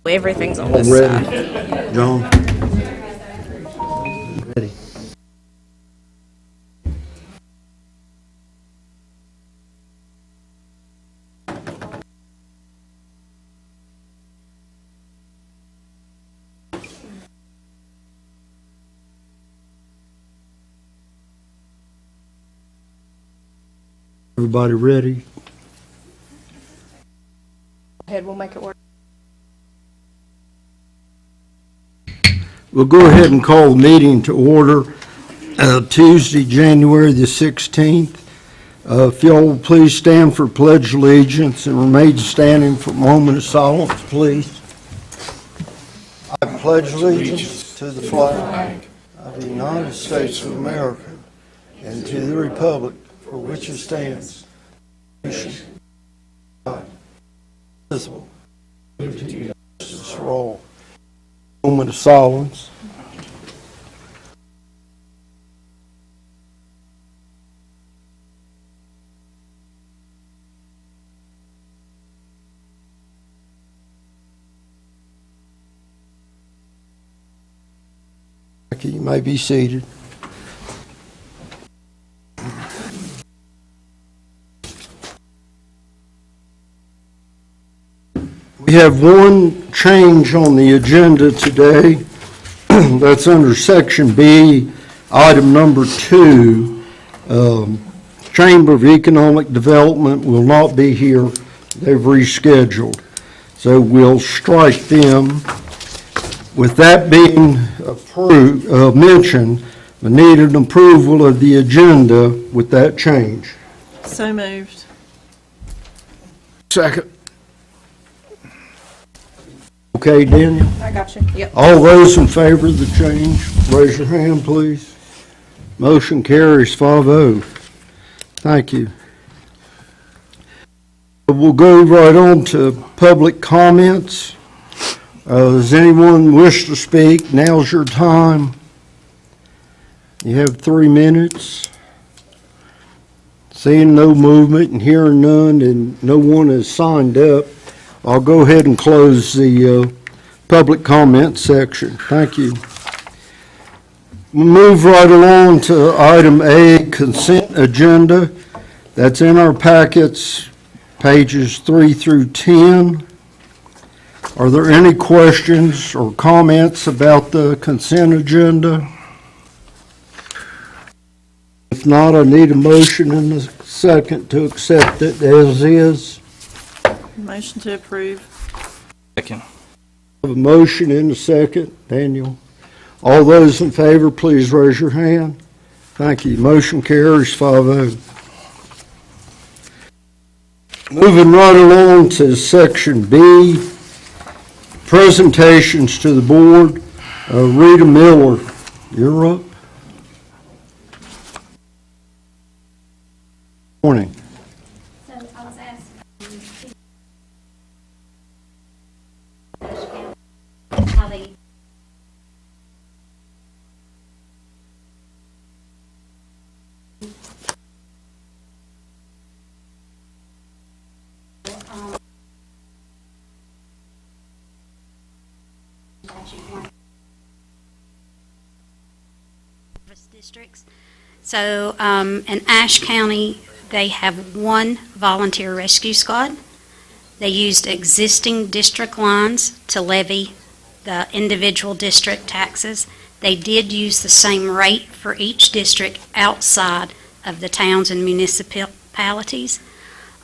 Everything's on this Ready. side. John? Ready. Everybody ready? Go ahead, we'll make it work. We'll go ahead and call the meeting to order Tuesday, January the 16th. If y'all will please stand for Pledge of Allegiance and remain standing for a moment of silence, please. I pledge allegiance to the flag of the United States of America and to the republic for which it stands, nation, God, indivisible, with liberty and justice for all. Moment of silence. Okay, you may be seated. We have one change on the agenda today. That's under Section B, item number 2. Chamber of Economic Development will not be here. They've rescheduled. So we'll strike them. With that being mentioned, I need an approval of the agenda with that change. So moved. Second. Okay, Daniel? I got you. Yep. All those in favor of the change, raise your hand, please. Motion carries 5-0. Thank you. We'll go right on to public comments. Does anyone wish to speak? Now's your time. You have 3 minutes. Seeing no movement and hearing none and no one has signed up, I'll go ahead and close the public comment section. Thank you. We'll move right along to item A, consent agenda. That's in our packets, pages 3 through 10. Are there any questions or comments about the consent agenda? If not, I need a motion and a second to accept it as is. Motion to approve. Second. I have a motion and a second. Daniel. All those in favor, please raise your hand. Thank you. Motion carries 5-0. Moving right along to Section B, presentations to the board. Rita Miller, you're up. Morning. So I was asked how they districts. So in Ashe County, they have one volunteer rescue squad. They used existing district lines to levy the individual district taxes. They did use the same rate for each district outside of the towns and municipalities.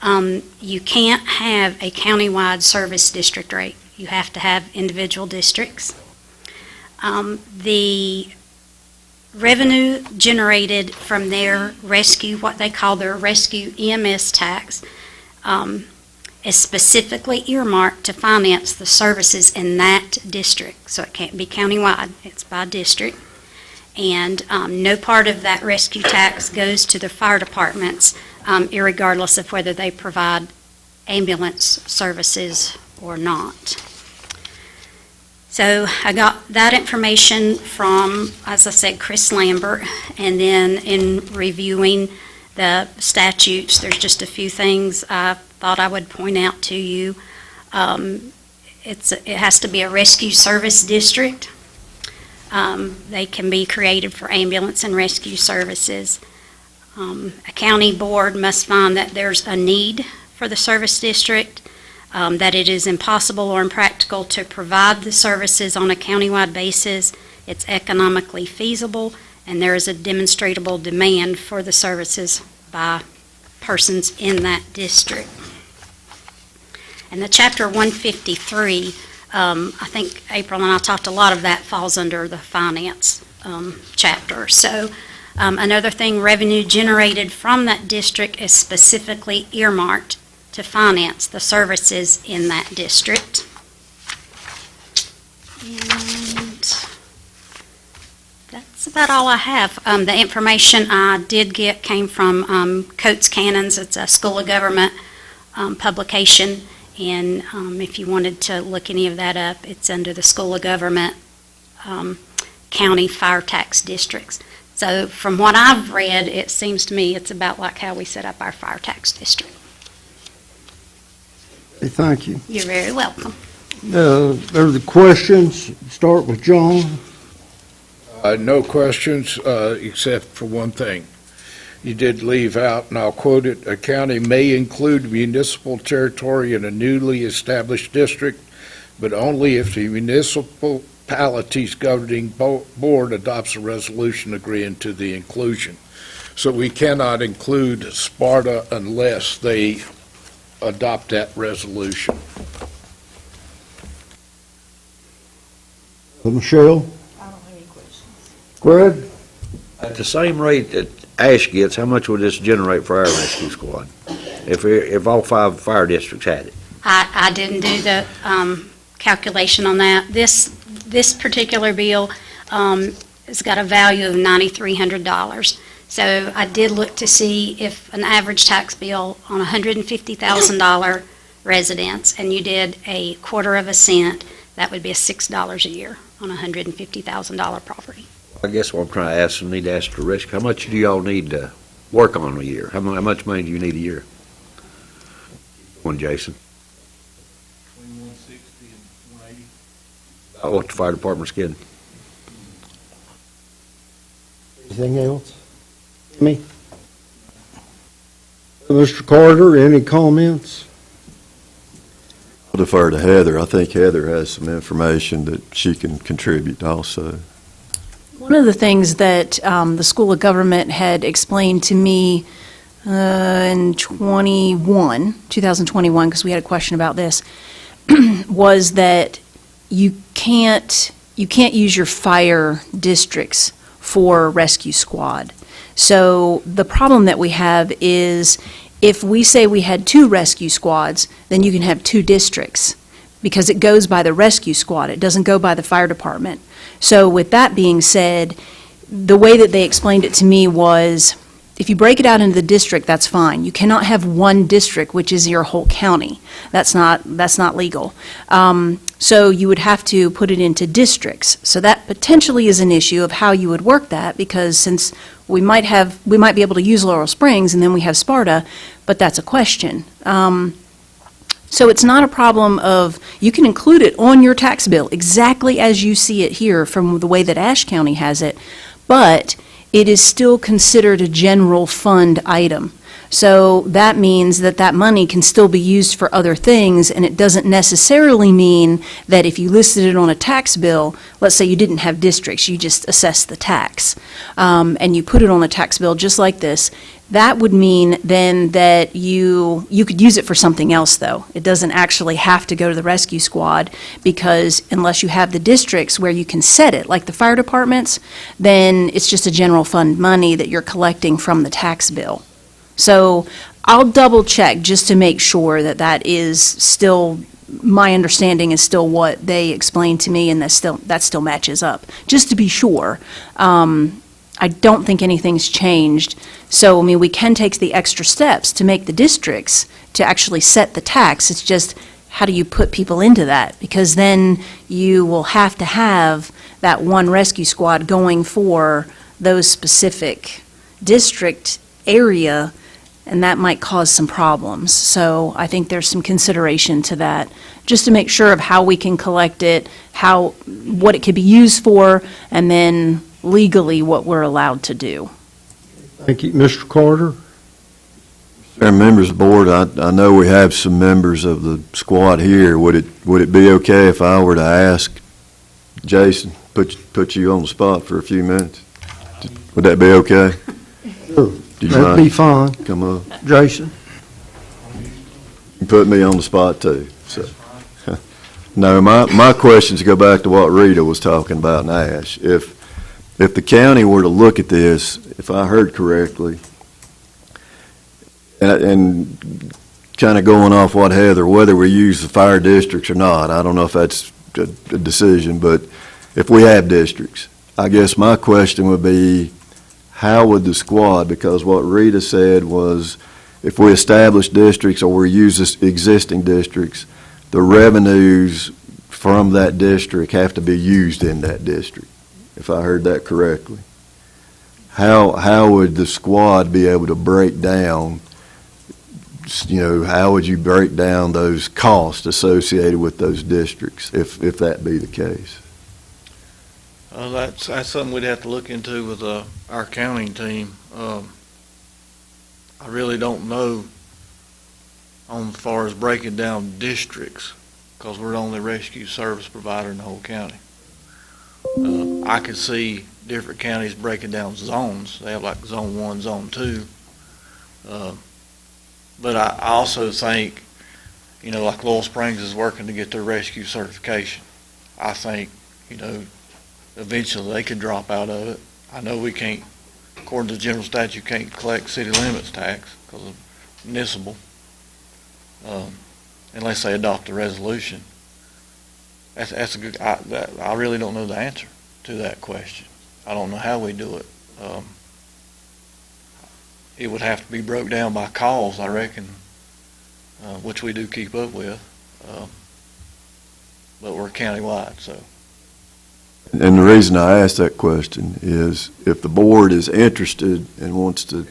You can't have a countywide service district rate. You have to have individual districts. The revenue generated from their rescue, what they call their rescue EMS tax, is specifically earmarked to finance the services in that district. So it can't be countywide, it's by district. And no part of that rescue tax goes to the fire departments, irregardless of whether they provide ambulance services or not. So I got that information from, as I said, Chris Lambert, and then in reviewing the statutes, there's just a few things I thought I would point out to you. It has to be a rescue service district. They can be created for ambulance and rescue services. A county board must find that there's a need for the service district, that it is impossible or impractical to provide the services on a countywide basis. It's economically feasible, and there is a demonstrable demand for the services by persons in that district. And the Chapter 153, I think April and I talked, a lot of that falls under the finance chapter. So another thing, revenue generated from that district is specifically earmarked to finance the services in that district. And that's about all I have. The information I did get came from Coates Cannons. It's a School of Government publication, and if you wanted to look any of that up, it's under the School of Government county fire tax districts. So from what I've read, it seems to me it's about like how we set up our fire tax district. Hey, thank you. You're very welcome. Are the questions? Start with John. No questions, except for one thing. You did leave out, and I'll quote it, "A county may include municipal territory in a newly established district, but only if the municipality's governing board adopts a resolution agreeing to the inclusion." So we cannot include Sparta unless they adopt that resolution. Michelle? I don't have any questions. Greg? At the same rate that Ash gets, how much would this generate for our rescue squad? If all 5 fire districts had it? I didn't do the calculation on that. This particular bill has got a value of $9,300. So I did look to see if an average tax bill on a $150,000 residence, and you did a quarter of a cent, that would be a $6 a year on a $150,000 property. I guess what I'm trying to ask, I need to ask the rescue, how much do y'all need to work on a year? How much money do you need a year? One, Jason. Between 160 and 180. About what the fire department's getting. Anything else? Me? Mr. Carter, any comments? I'll defer to Heather. I think Heather has some information that she can contribute also. One of the things that the School of Government had explained to me in 2021, because we had a question about this, was that you can't use your fire districts for rescue squad. So the problem that we have is if we say we had 2 rescue squads, then you can have 2 districts because it goes by the rescue squad. It doesn't go by the fire department. So with that being said, the way that they explained it to me was if you break it out into the district, that's fine. You cannot have one district, which is your whole county. That's not legal. So you would have to put it into districts. So that potentially is an issue of how you would work that, because since we might be able to use Laurel Springs and then we have Sparta, but that's a question. So it's not a problem of, you can include it on your tax bill exactly as you see it here from the way that Ashe County has it, but it is still considered a general fund item. So that means that that money can still be used for other things, and it doesn't necessarily mean that if you listed it on a tax bill, let's say you didn't have districts, you just assessed the tax, and you put it on a tax bill just like this, that would mean then that you could use it for something else, though. It doesn't actually have to go to the rescue squad, because unless you have the districts where you can set it, like the fire departments, then it's just a general fund money that you're collecting from the tax bill. So I'll double check just to make sure that that is still, my understanding is still what they explained to me, and that still matches up, just to be sure. I don't think anything's changed. So, I mean, we can take the extra steps to make the districts to actually set the tax. It's just, how do you put people into that? Because then you will have to have that one rescue squad going for those specific district area and that might cause some problems. So I think there's some consideration to that, just to make sure of how we can collect it, what it could be used for, and then legally what we're allowed to do. Thank you. Mr. Carter? And members of the board, I know we have some members of the squad here. Would it be okay if I were to ask Jason, put you on the spot for a few minutes? Would that be okay? Sure. Do you That'd be mind? fine. Come up. Jason? You put me on the spot too, so. No, my questions go back to what Rita was talking about in Ash. If the county were to look at this, if I heard correctly, and kind of going off what Heather, whether we use the fire districts or not, I don't know if that's a decision, but if we have districts, I guess my question would be, how would the squad, because what Rita said was, if we establish districts or we use this existing districts, the revenues from that district have to be used in that district, if I heard that correctly. How would the squad be able to break down, how would you break down those costs associated with those districts, if that be the case? That's something we'd have to look into with our accounting team. I really don't know on as far as breaking down districts, because we're the only rescue service provider in the whole county. I could see different counties breaking down zones. They have like zone 1, zone 2. But I also think, like Laurel Springs is working to get their rescue certification. I think, eventually they could drop out of it. I know we can't, according to the general statute, can't collect city limits tax because of municipal, unless they adopt a resolution. That's a good, I really don't know the answer to that question. I don't know how we do it. It would have to be broke down by calls, I reckon, which we do keep up with, but we're countywide, so. And the reason I asked that question is if the board is interested and wants to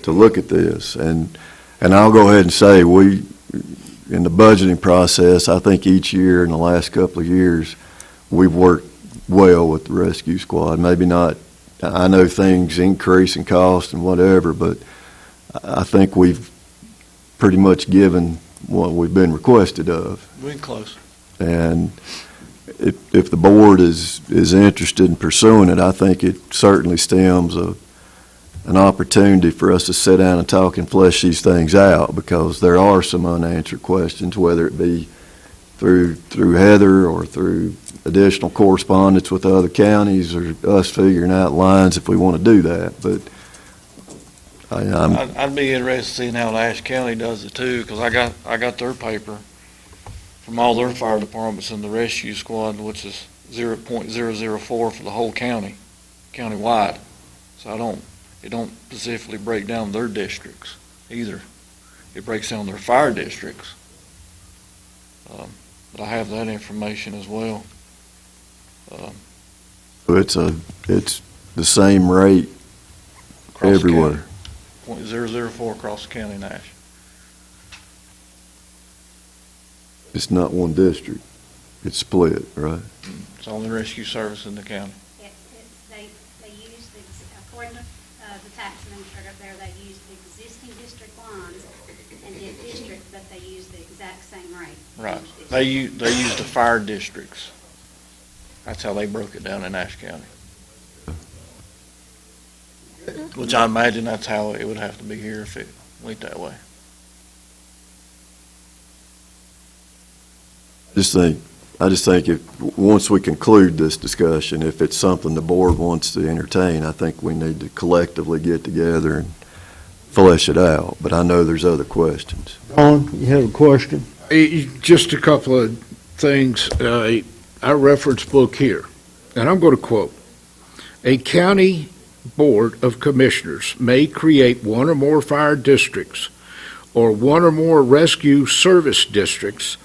look at this, and I'll go ahead and say in the budgeting process, I think each year in the last couple of years, we've worked well with the rescue squad. Maybe not, I know things increase in cost and whatever, but I think we've pretty much given what we've been requested of. We're close. And if the board is interested in pursuing it, I think it certainly stems an opportunity for us to sit down and talk and flesh these things out, because there are some unanswered questions, whether it be through Heather or through additional correspondence with other counties or us figuring out lines if we want to do that. But I'd be interested in seeing how Ashe County does it too, because I got their paper from all their fire departments in the rescue squad, which is 0.004 for the whole county, countywide. So it don't specifically break down their districts either. It breaks down their fire districts. But I have that information as well. it's the same rate Across the everywhere. county. 0.004 across the county in Ashe. It's not one district. It's split, right? It's the only rescue service in the county. They use according to the tax administrator up there, they use the existing district lines and did district, but they use the exact same rate. Right. They use the fire districts. That's how they broke it down in Ashe County. Which I imagine that's how it would have to be here if it went that way. I just think if, once we conclude this discussion, if it's something the board wants to entertain, I think we need to collectively get together and flesh it out. But I know there's other questions. Don, you have a question? Just a couple of things. Our reference book here, and I'm going to quote, "A county board of commissioners may create one or more fire districts or one or more rescue service districts,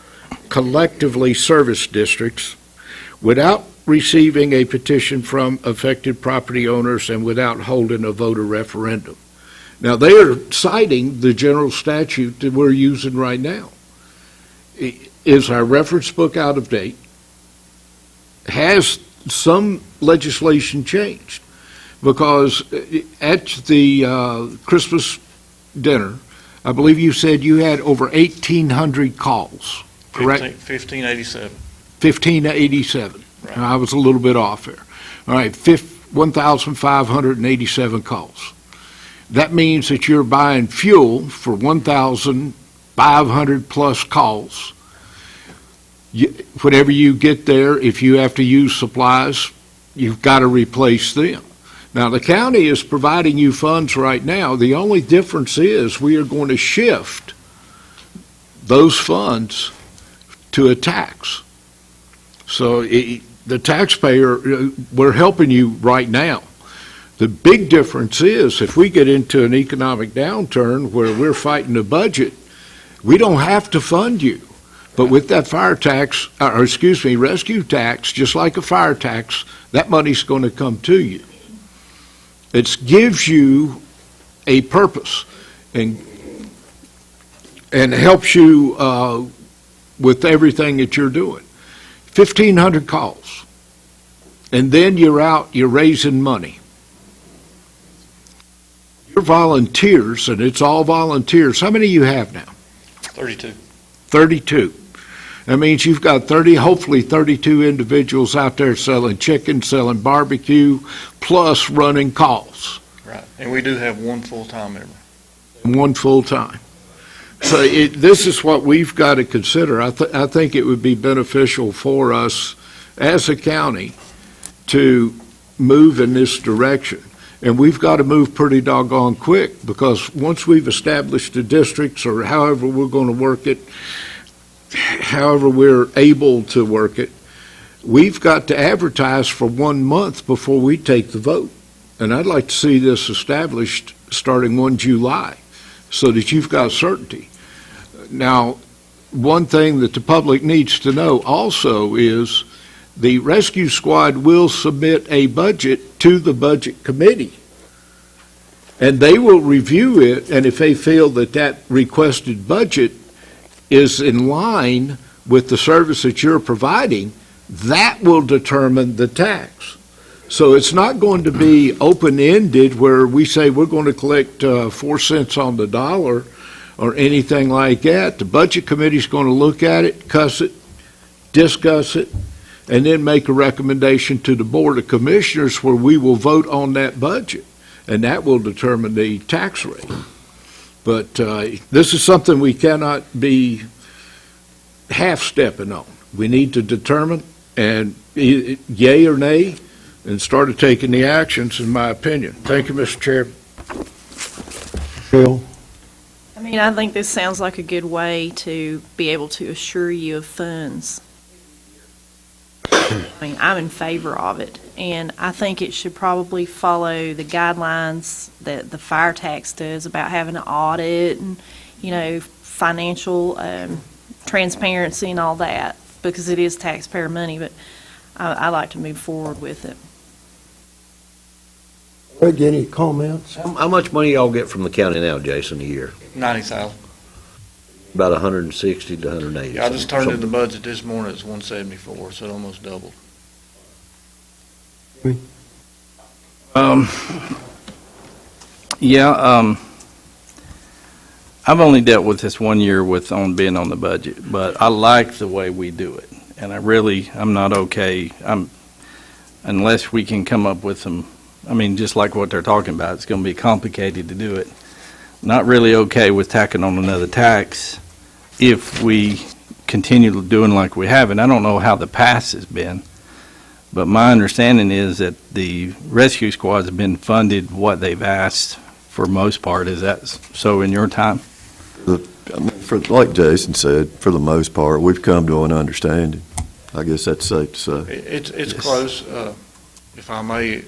collectively service districts, without receiving a petition from affected property owners and without holding a voter referendum." Now, they are citing the general statute that we're using right now. Is our reference book out of date? Has some legislation changed? Because at the Christmas dinner, I believe you said you had over 1,800 calls, correct? 1587. 1587. Right. I was a little bit off there. All right, 1,587 calls. That means that you're buying fuel for 1,500 plus calls. Whenever you get there, if you have to use supplies, you've got to replace them. Now, the county is providing you funds right now. The only difference is we are going to shift those funds to a tax. So the taxpayer, we're helping you right now. The big difference is if we get into an economic downturn where we're fighting the budget, we don't have to fund you. But with that fire tax, rescue tax, just like a fire tax, that money's going to come to you. It gives you a purpose and helps you with everything that you're doing. 1,500 calls. And then you're out, you're raising money. You're volunteers, and it's all volunteers. How many you have now? 32. 32. That means you've got hopefully 32 individuals out there selling chicken, selling barbecue, plus running calls. Right. And we do have one full-time member. And one full-time. So this is what we've got to consider. I think it would be beneficial for us as a county to move in this direction. And we've got to move pretty doggone quick, because once we've established the districts, or however we're going to work it, however we're able to work it, we've got to advertise for 1 month before we take the vote. And I'd like to see this established starting 1 July so that you've got certainty. Now, one thing that the public needs to know also is the rescue squad will submit a budget to the budget committee. And they will review it, and if they feel that that requested budget is in line with the service that you're providing, that will determine the tax. So it's not going to be open-ended where we say we're going to collect 4 cents on the dollar or anything like that. The budget committee's going to look at it, cuss it, discuss it, and then make a recommendation to the Board of Commissioners where we will vote on that budget, and that will determine the tax rate. But this is something we cannot be half-stepping on. We need to determine, and yay or nay, and start taking the actions, in my opinion. Thank you, Mr. Chair. Bill? I mean, I think this sounds like a good way to be able to assure you of funds. I mean, I'm in favor of it, and I think it should probably follow the guidelines that the fire tax does about having an audit and, financial transparency and all that, because it is taxpayer money, but I like to move forward with it. Greg, any comments? How much money y'all get from the county now, Jason, a year? 90,000. About 160 to 180. Yeah, I just turned in the budget this morning, it's 174, so it almost doubled. I've only dealt with this 1 year on being on the budget, but I like the way we do it. And I'm not okay, unless we can come up with some, just like what they're talking about, it's going to be complicated to do it. Not really okay with tacking on another tax if we continue doing like we have. And I don't know how the past has been, but my understanding is that the rescue squads have been funded what they've asked for most part. Is that so in your time? Like Jason said, for the most part, we've come to an understanding. I guess that's safe to say. It's Yes. close, if I may.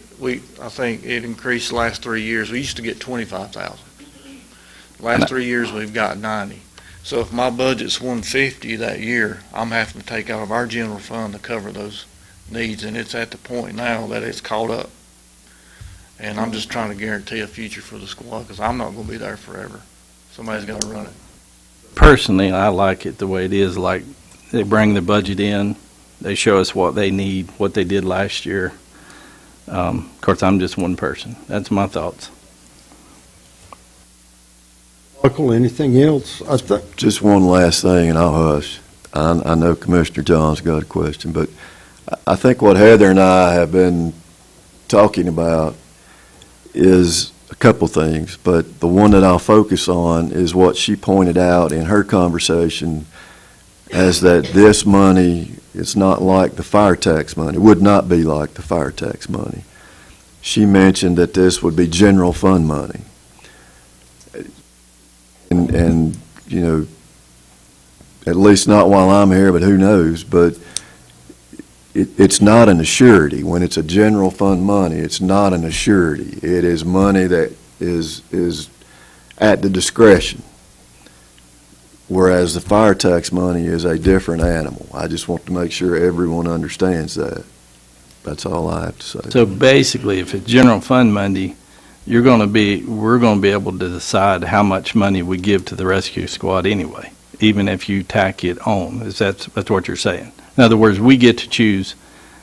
I think it increased the last 3 years. We used to get 25,000. Last 3 years, we've got 90. So if my budget's 150 that year, I'm having to take out of our general fund to cover those needs, and it's at the point now that it's caught up. And I'm just trying to guarantee a future for the squad, because I'm not gonna be there forever. Somebody's gotta run it. Personally, I like it the way it is, like they bring the budget in, they show us what they need, what they did last year. Of course, I'm just one person. That's my thoughts. Michael, anything else? I think, Just one last thing, and I'll hush. I know Commissioner John's got a question, but I think what Heather and I have been talking about is a couple things, but the one that I'll focus on is what she pointed out in her conversation, as that this money is not like the fire tax money, would not be like the fire tax money. She mentioned that this would be general fund money. And you know, at least not while I'm here, but who knows, but it's not an assurity. When it's a general fund money, it's not an assurity. It is money that is at the discretion, whereas the fire tax money is a different animal. I just want to make sure everyone understands that. That's all I have to say. So basically, if it's general fund money, we're going to be able to decide how much money we give to the rescue squad anyway, even if you tack it on. That's what you're saying? In other words, we get to choose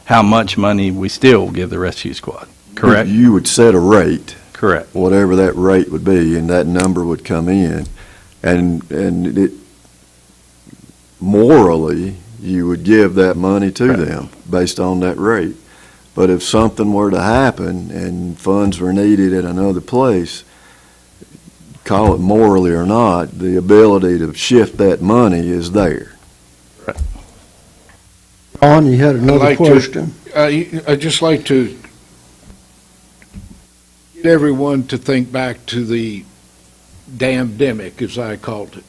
how much money we still give the rescue squad, correct? You would set a rate, Correct. whatever that rate would be, and that number would come in, and it morally, you would give that money to Right. them based on that rate. But if something were to happen and funds were needed at another place, call it morally or not, the ability to shift that money is there. Ron, you had another like to- question? I'd just like to get everyone to think back to the damdemic, as I called it.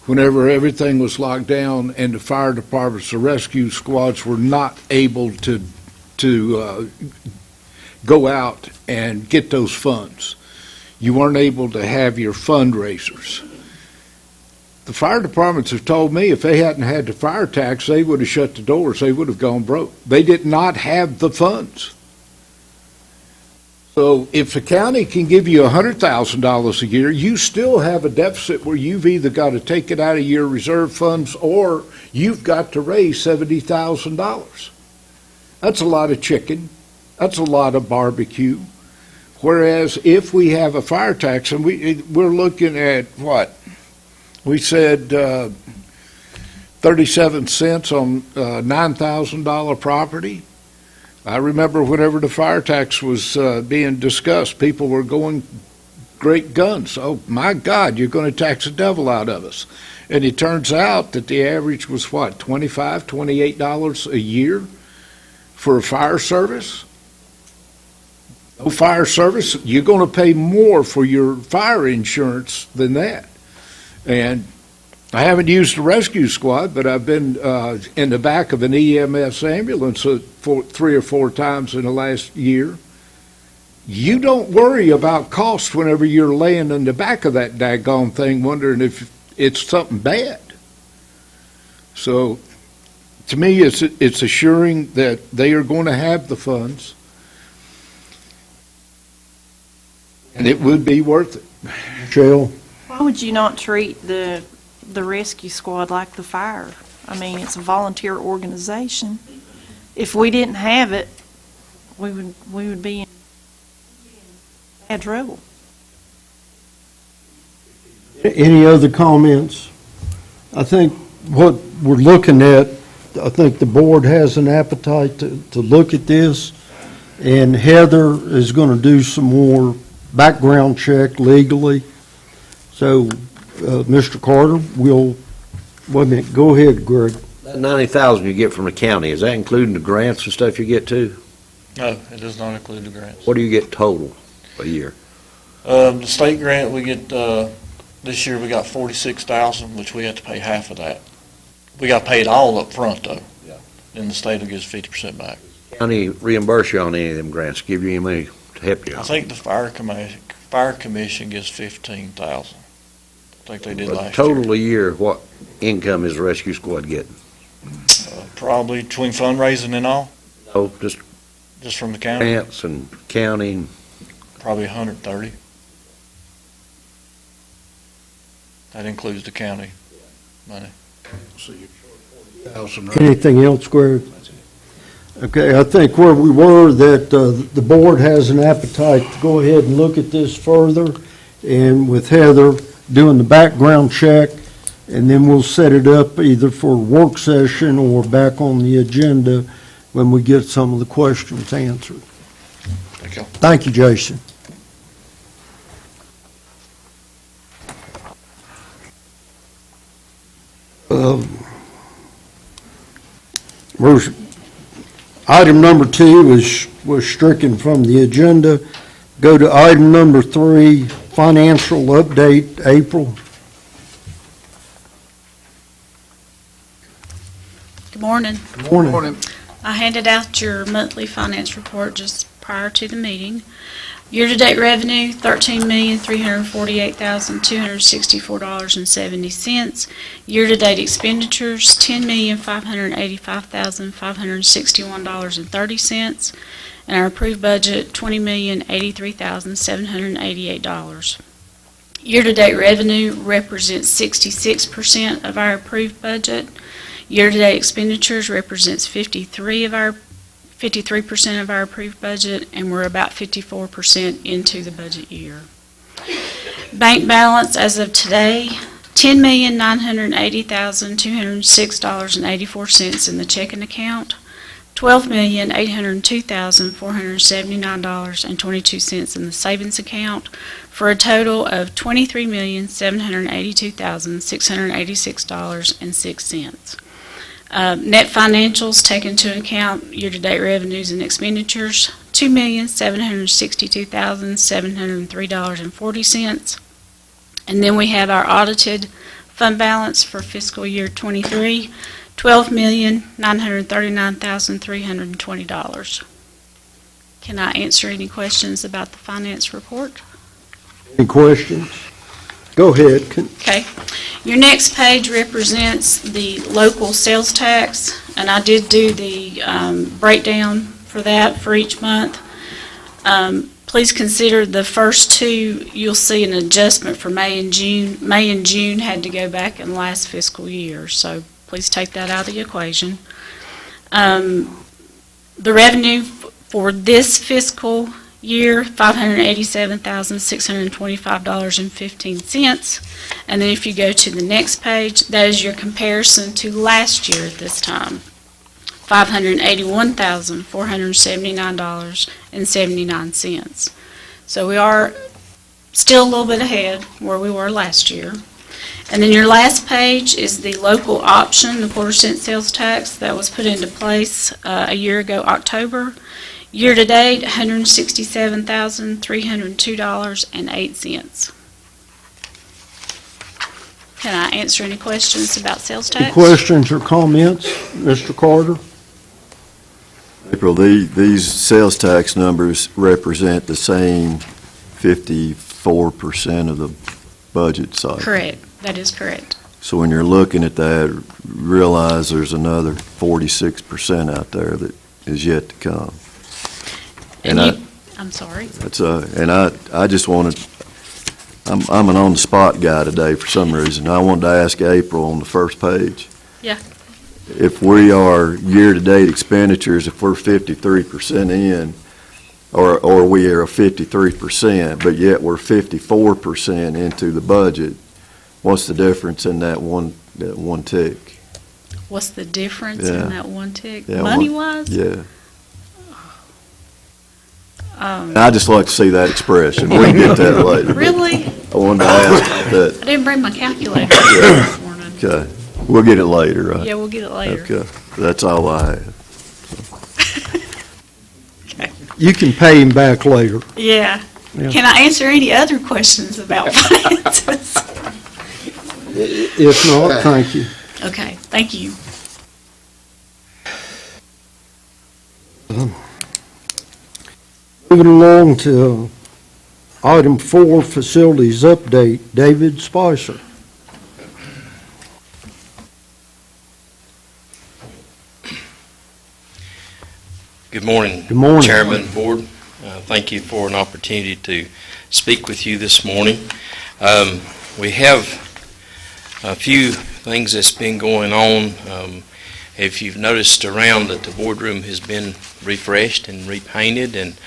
Whenever everything was locked down and the fire departments, the rescue squads were not able to go out and get those funds. You weren't able to have your fundraisers. The fire departments have told me if they hadn't had the fire tax, they would have shut the doors. They would have gone broke. They did not have the funds. So if the county can give you $100,000 a year, you still have a deficit where you've either got to take it out of your reserve funds or you've got to raise $70,000. That's a lot of chicken. That's a lot of barbecue. Whereas if we have a fire tax, and we're looking at what? We said 37 cents on $9,000 property. I remember whenever the fire tax was being discussed, people were going great guns. Oh, my God, you're going to tax the devil out of us. And it turns out that the average was what, $25, $28 a year for a fire service? No fire service, you're going to pay more for your fire insurance than that. And I haven't used the rescue squad, but I've been in the back of an EMS ambulance 3 or 4 times in the last year. You don't worry about cost whenever you're laying in the back of that daggone thing wondering if it's something bad. So to me, it's assuring that they are going to have the funds, and it would be worth it. Michelle? Why would you not treat the rescue squad like the fire? I mean, it's a volunteer organization. If we didn't have it, we would be in bad trouble. Any other comments? I think what we're looking at, I think the board has an appetite to look at this, and Heather is going to do some more background check legally. So, Mr. Carter, wait a minute, go ahead, Greg. That 90,000 you get from the county, is that including the grants and stuff you get too? No, it does not include the grants. What do you get total a year? The state grant, we get, this year we got 46,000, which we have to pay half of that. We got paid all up front though. Yeah. And the state will give us 50% back. County reimburse you on any of them grants, give you any money to help you I out? think the fire commission gives 15,000. I think they did But last year. total a year, what income is the rescue squad getting? Probably between fundraising and all, Oh, just Just from the county, Grants and counting, probably 130. That includes the county money. So you're short 40,000, right? Anything else, Greg? Okay, I think where we were, that the board has an appetite to go ahead and look at this further, and with Heather doing the background check, and then we'll set it up either for a work session or back on the agenda when we get some of the questions answered. Thank you. Thank you, Jason. Item number 2 was stricken from the agenda. Go to item number 3, financial update, April. Good morning. Morning. I handed out your monthly finance report just prior to the meeting. Year-to-date revenue, $13,348,264.70. Year-to-date expenditures, $10,585,561.30. And our approved budget, $20,083,788. Year-to-date revenue represents 66% of our approved budget. Year-to-date expenditures represents 53% of our approved budget, and we're about 54% into the budget year. Bank balance as of today, $10,980,206.84 in the checking account, $12,802,479.22 in the savings account, for a total of $23,782,686.06. Net financials take into account year-to-date revenues and expenditures, $2,762,703.40. And then we have our audited fund balance for fiscal year '23, $12,939,320. Can I answer any questions about the finance report? Any questions? Go ahead. Okay. Your next page represents the local sales tax, and I did do the breakdown for that for each month. Please consider the first two, you'll see an adjustment for May and June. May and June had to go back in last fiscal year, so please take that out of the equation. The revenue for this fiscal year, $587,625.15. And then if you go to the next page, that is your comparison to last year at this time. $581,479.79. So we are still a little bit ahead where we were last year. And then your last page is the local option, the quarter-cent sales tax that was put into place a year ago, October. Year-to-date, $167,302.08. Can I answer any questions about sales Any tax? questions or comments, Mr. Carter? April, these sales tax numbers represent the same 54% of the budget cycle. Correct. That is correct. So when you're looking at that, realize there's another 46% out there that is yet to come. And And I'm sorry. I just wanted, I'm an on-the-spot guy today for some reason. I wanted to ask April on the first page. Yeah. If we are year-to-date expenditures, if we're 53% in, or we are 53%, but yet we're 54% into the budget, what's the difference in that one tick? What's the difference Yeah. in that one tick? Yeah, Money-wise? Yeah. I'd just like to see that expression. We can get that later. Really? I wanted to ask about that. I didn't bring my calculator this morning. Okay. We'll get it later, right? Yeah, we'll get it later. Okay. That's all I have. You can pay him back later. Yeah. Yeah. Can I answer any other questions about finances? If not, thank you. Okay, thank you. Moving along to item 4, facilities update, David Spicer. Good morning. Good morning. Chairman, Board. Thank you for an opportunity to speak with you this morning. We have a few things that's been going on. If you've noticed around that the boardroom has been refreshed and repainted, and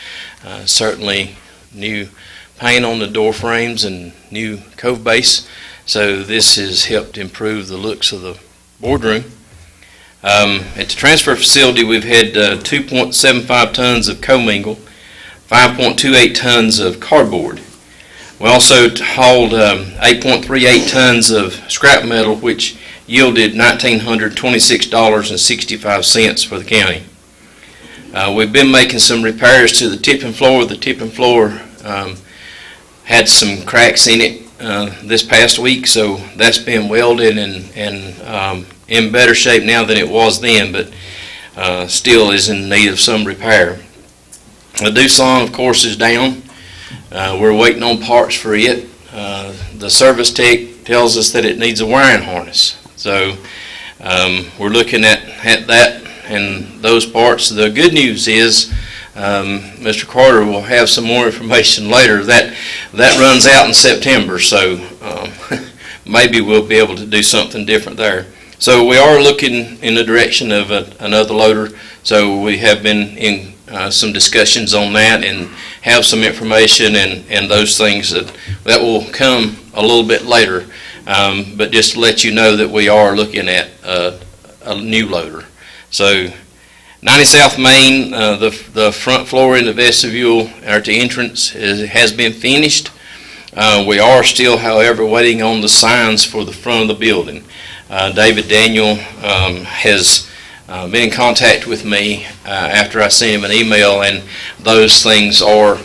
certainly new paint on the door frames and new cove base. So this has helped improve the looks of the boardroom. At the transfer facility, we've had 2.75 tons of commingle, 5.28 tons of cardboard. We also hauled 8.38 tons of scrap metal, which yielded $1,926.65 for the county. We've been making some repairs to the tipping floor. The tipping floor had some cracks in it this past week, so that's been welded and in better shape now than it was then, but still is in need of some repair. The Doosan, of course, is down. We're waiting on parts for it. The service tech tells us that it needs a wiring harness. So we're looking at that and those parts. The good news is Mr. Carter will have some more information later. That runs out in September, so maybe we'll be able to do something different there. So we are looking in the direction of another loader. So we have been in some discussions on that and have some information and those things that will come a little bit later. But just to let you know that we are looking at a new loader. So 90 South Main, the front floor in the vestibule or at the entrance has been finished. We are still, however, waiting on the signs for the front of the building. David Daniel has been in contact with me after I sent him an email, and those things are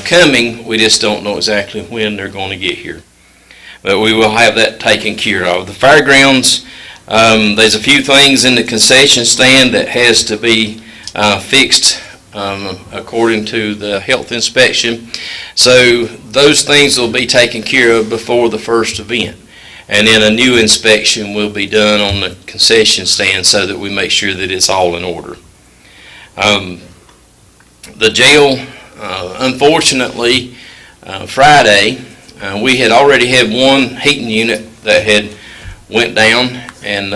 coming. We just don't know exactly when they're going to get here. But we will have that taken care of. The fairgrounds, there's a few things in the concession stand that has to be fixed according to the health inspection. So those things will be taken care of before the first event. And then a new inspection will be done on the concession stand so that we make sure that it's all in order. The jail, unfortunately, Friday, we had already had one heating unit that had went down, and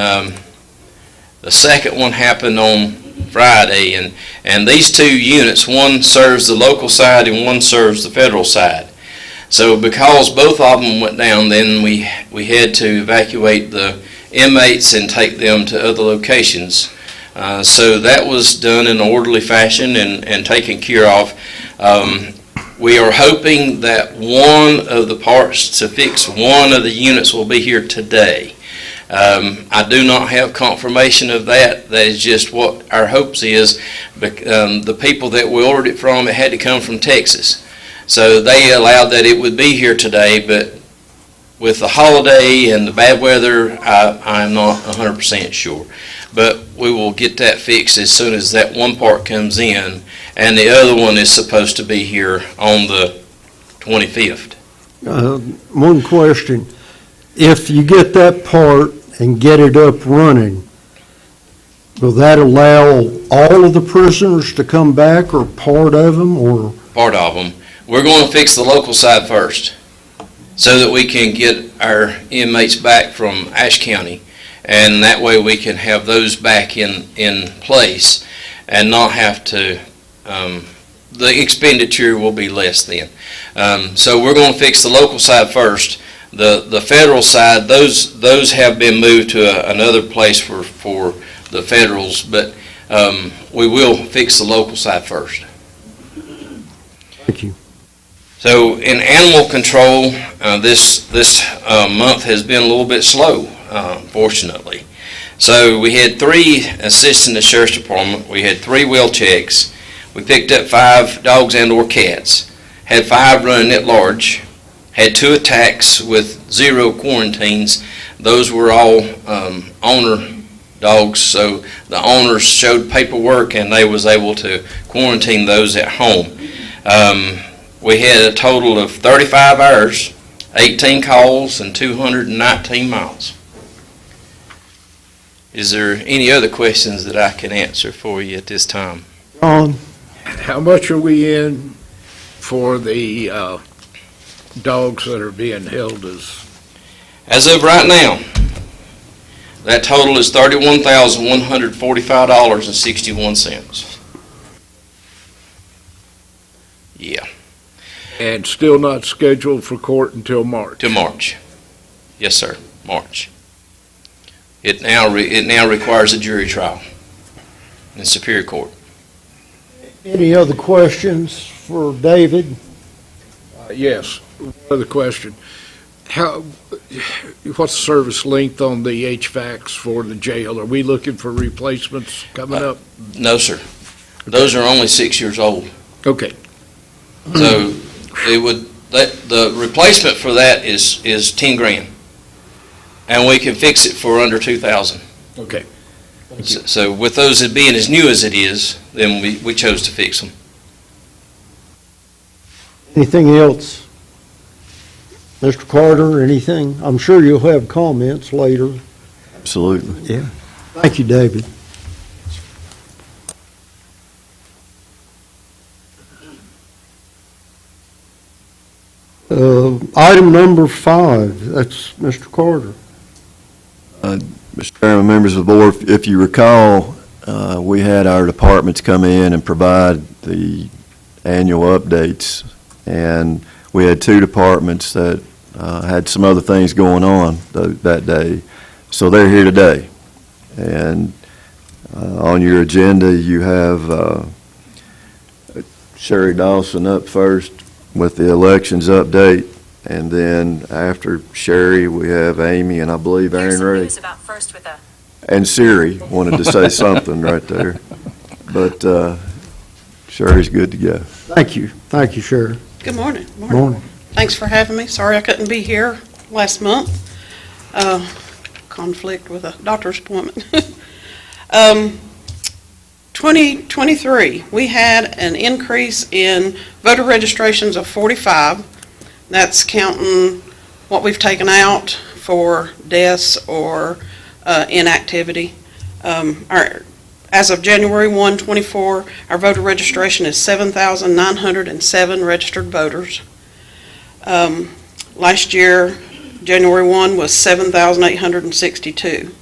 the second one happened on Friday. And these two units, one serves the local side and one serves the federal side. So because both of them went down, then we had to evacuate the inmates and take them to other locations. So that was done in an orderly fashion and taken care of. We are hoping that one of the parts to fix one of the units will be here today. I do not have confirmation of that. That is just what our hopes is. The people that we ordered it from, it had to come from Texas. So they allowed that it would be here today, but with the holiday and the bad weather, I'm not 100% sure. But we will get that fixed as soon as that one part comes in, and the other one is supposed to be here on the 25th. One question. If you get that part and get it up running, will that allow all of the prisoners to come back, or part of them, or? Part of them. We're going to fix the local side first so that we can get our inmates back from Ashe County, and that way we can have those back in place and not have to, the expenditure will be less then. So we're going to fix the local side first. The federal side, those have been moved to another place for the federals, but we will fix the local side first. Thank you. So in animal control, this month has been a little bit slow, fortunately. So we had 3 assists in the sheriff's department. We had 3 well checks. We picked up 5 dogs and or cats. Had 5 running at large. Had 2 attacks with 0 quarantines. Those were all owner dogs, so the owners showed paperwork and they was able to quarantine those at home. We had a total of 35 hours, 18 calls, and 219 miles. Is there any other questions that I can answer for you at this time? John? How much are we in for the dogs that are being held As of right now, that total is $31,145.61. Yeah, and still not scheduled for court until March? to March. Yes, sir, March. It now requires a jury trial in Superior Court. Any other questions for David? Yes, one other question. What's the service length on the HVACs for the jail? Are we looking for replacements coming up? No, sir. Those are only 6 years old. Okay, So the replacement for that is 10 grand. And we can fix it for under 2,000. okay. So with those being as new as it is, then we chose to fix them. Anything else? Mr. Carter, anything? I'm sure you'll have comments later. Absolutely. Yeah. Thank you, David. Item number 5, that's Mr. Carter. Mr. Chairman, members of the board, if you recall, we had our departments come in and provide the annual updates, and we had 2 departments that had some other things going on that day, so they're here today. And on your agenda, you have Sherry Dawson up first with the elections update, and then after Sherry, we have Amy and I believe Aaron Ray. About first with a And Siri wanted to say something right there. But Sherry's good to go. Thank you. Thank you, Sheriff. Good morning. Morning. Thanks for having me. Sorry I couldn't be here last month. Conflict with a doctor's appointment. 2023, we had an increase in voter registrations of 45. That's counting what we've taken out for deaths or inactivity. As of January 1, 24, our voter registration is 7,907 registered voters. Last year, January 1 was 7,862.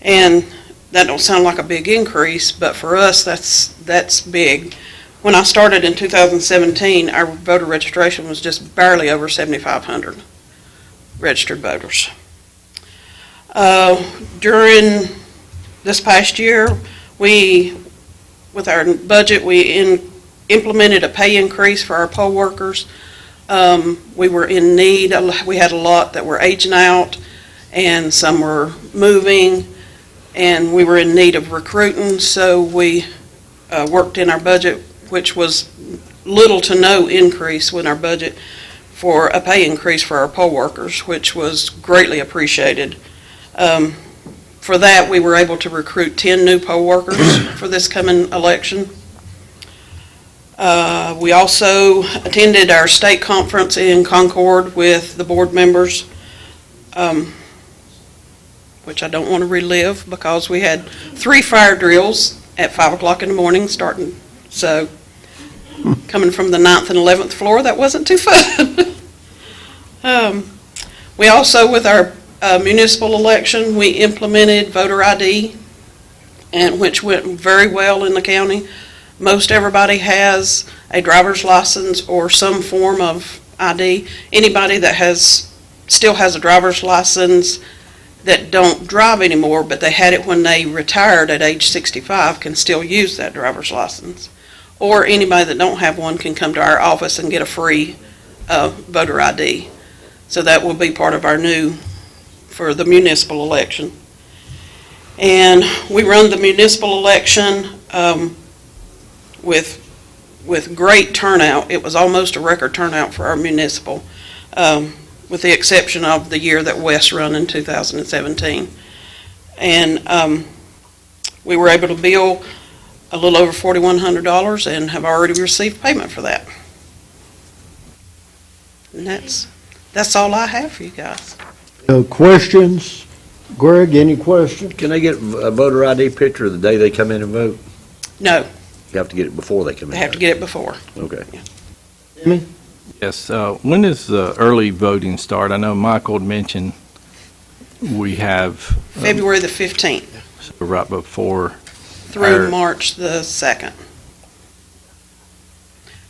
And that don't sound like a big increase, but for us, that's big. When I started in 2017, our voter registration was just barely over 7,500 registered voters. During this past year, with our budget, we implemented a pay increase for our poll workers. We were in need. We had a lot that were aging out, and some were moving, and we were in need of recruiting, so we worked in our budget, which was little to no increase in our budget for a pay increase for our poll workers, which was greatly appreciated. For that, we were able to recruit 10 new poll workers for this coming election. We also attended our state conference in Concord with the board members, which I don't want to relive because we had 3 fire drills at 5 o'clock in the morning starting. So coming from the 9th and 11th floor, that wasn't too fun. We also, with our municipal election, we implemented voter ID, and which went very well in the county. Most everybody has a driver's license or some form of ID. Anybody that still has a driver's license that don't drive anymore, but they had it when they retired at age 65, can still use that driver's license. Or anybody that don't have one can come to our office and get a free voter ID. So that will be part of our new for the municipal election. And we run the municipal election with great turnout. It was almost a record turnout for our municipal, with the exception of the year that Wes run in 2017. And we were able to bill a little over $4,100 and have already received payment for that. And that's all I have for you guys. Questions? Greg, any questions? Can they get a voter ID picture the day they come in and vote? No, You have to get it before they come in? They have to get it before. Okay. Yes, when does the early voting start? I know Michael had mentioned we have. February the 15th Right before. through March the 2nd.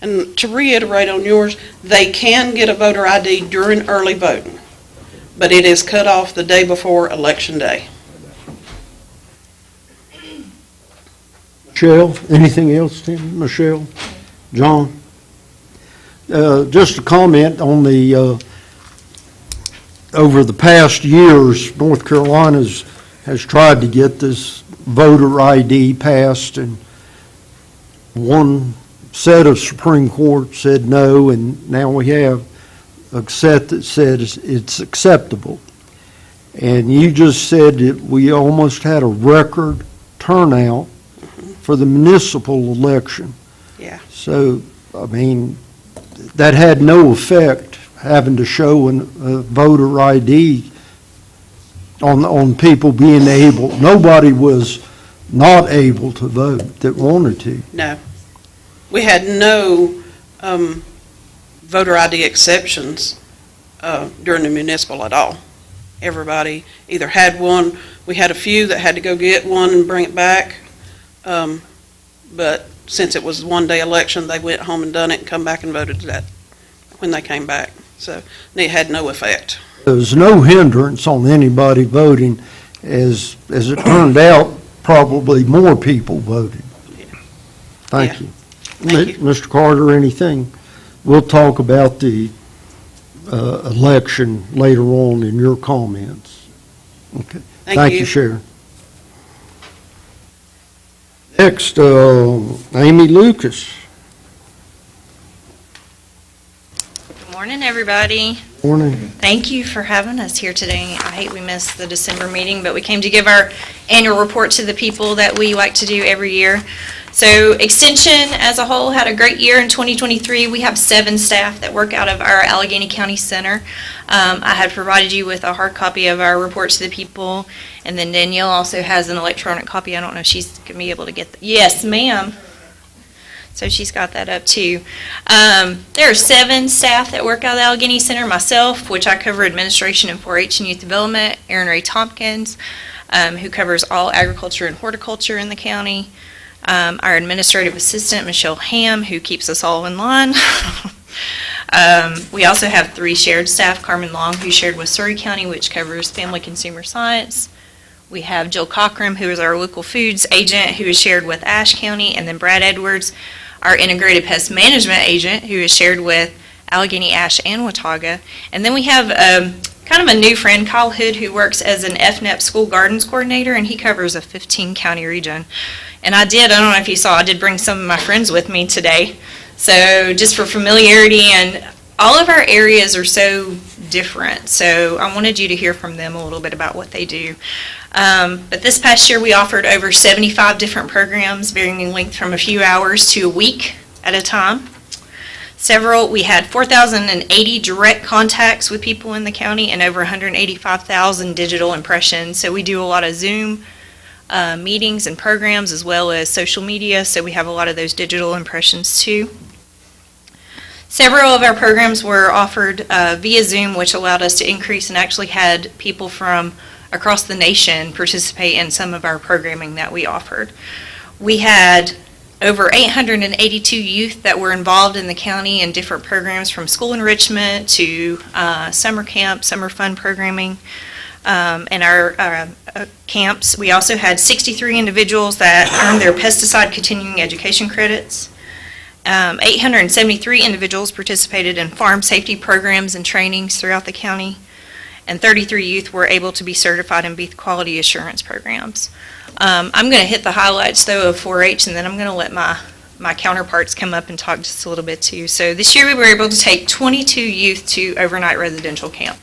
And to reiterate on yours, they can get a voter ID during early voting, but it is cut off the day before Election Day. Michelle, anything else, Tim? Michelle? John? Just a comment on the, over the past years, North Carolina's has tried to get this voter ID passed, and one set of Supreme Court said no, and now we have a set that said it's acceptable. And you just said that we almost had a record turnout for the municipal election. Yeah. So, I mean, that had no effect, having to show a voter ID on people being able. Nobody was not able to vote that wanted to. No. We had no voter ID exceptions during the municipal at all. Everybody either had one, we had a few that had to go get one and bring it back, but since it was one-day election, they went home and done it and come back and voted that when they came back. So it had no effect. There was no hindrance on anybody voting. As it turned out, probably more people voted. Thank you. Thank you. Mr. Carter, anything? We'll talk about the election later on in your comments. Okay. Thank you, Sharon. Next, Amy Lucas. Good morning, everybody. Morning. Thank you for having us here today. I hate we missed the December meeting, but we came to give our annual report to the people that we like to do every year. So Extension as a whole had a great year in 2023. We have 7 staff that work out of our Alleghany County Center. I had provided you with a hard copy of our report to the people, and then Danielle also has an electronic copy. I don't know if she's going to be able to get that. Yes, ma'am. So she's got that up too. There are 7 staff that work out of the Alleghany Center. Myself, which I cover administration and 4-H and youth development. Aaron Ray Tompkins, who covers all agriculture and horticulture in the county. Our administrative assistant, Michelle Ham, who keeps us all in line. We also have 3 shared staff, Carmen Long, who shared with Surrey County, which covers family consumer science. We have Jill Cochran, who is our local foods agent, who is shared with Ashe County, and then Brad Edwards, our integrated pest management agent, who is shared with Alleghany, Ashe, and Watauga. And then we have kind of a new friend, Kyle Hood, who works as an FNEP school gardens coordinator, and he covers a 15-county region. And I don't know if you saw, I did bring some of my friends with me today. So just for familiarity, and all of our areas are so different. So I wanted you to hear from them a little bit about what they do. But this past year, we offered over 75 different programs, varying in length from a few hours to a week at a time. We had 4,080 direct contacts with people in the county and over 185,000 digital impressions. So we do a lot of Zoom meetings and programs as well as social media, so we have a lot of those digital impressions too. Several of our programs were offered via Zoom, which allowed us to increase and actually had people from across the nation participate in some of our programming that we offered. We had over 882 youth that were involved in the county in different programs, from school enrichment to summer camp, summer fun programming. In our camps. We also had 63 individuals that earned their pesticide continuing education credits. 873 individuals participated in farm safety programs and trainings throughout the county, and 33 youth were able to be certified in beef quality assurance programs. I'm going to hit the highlights, though, of 4-H, and then I'm going to let my counterparts come up and talk just a little bit, too. So this year we were able to take 22 youth to overnight residential camp.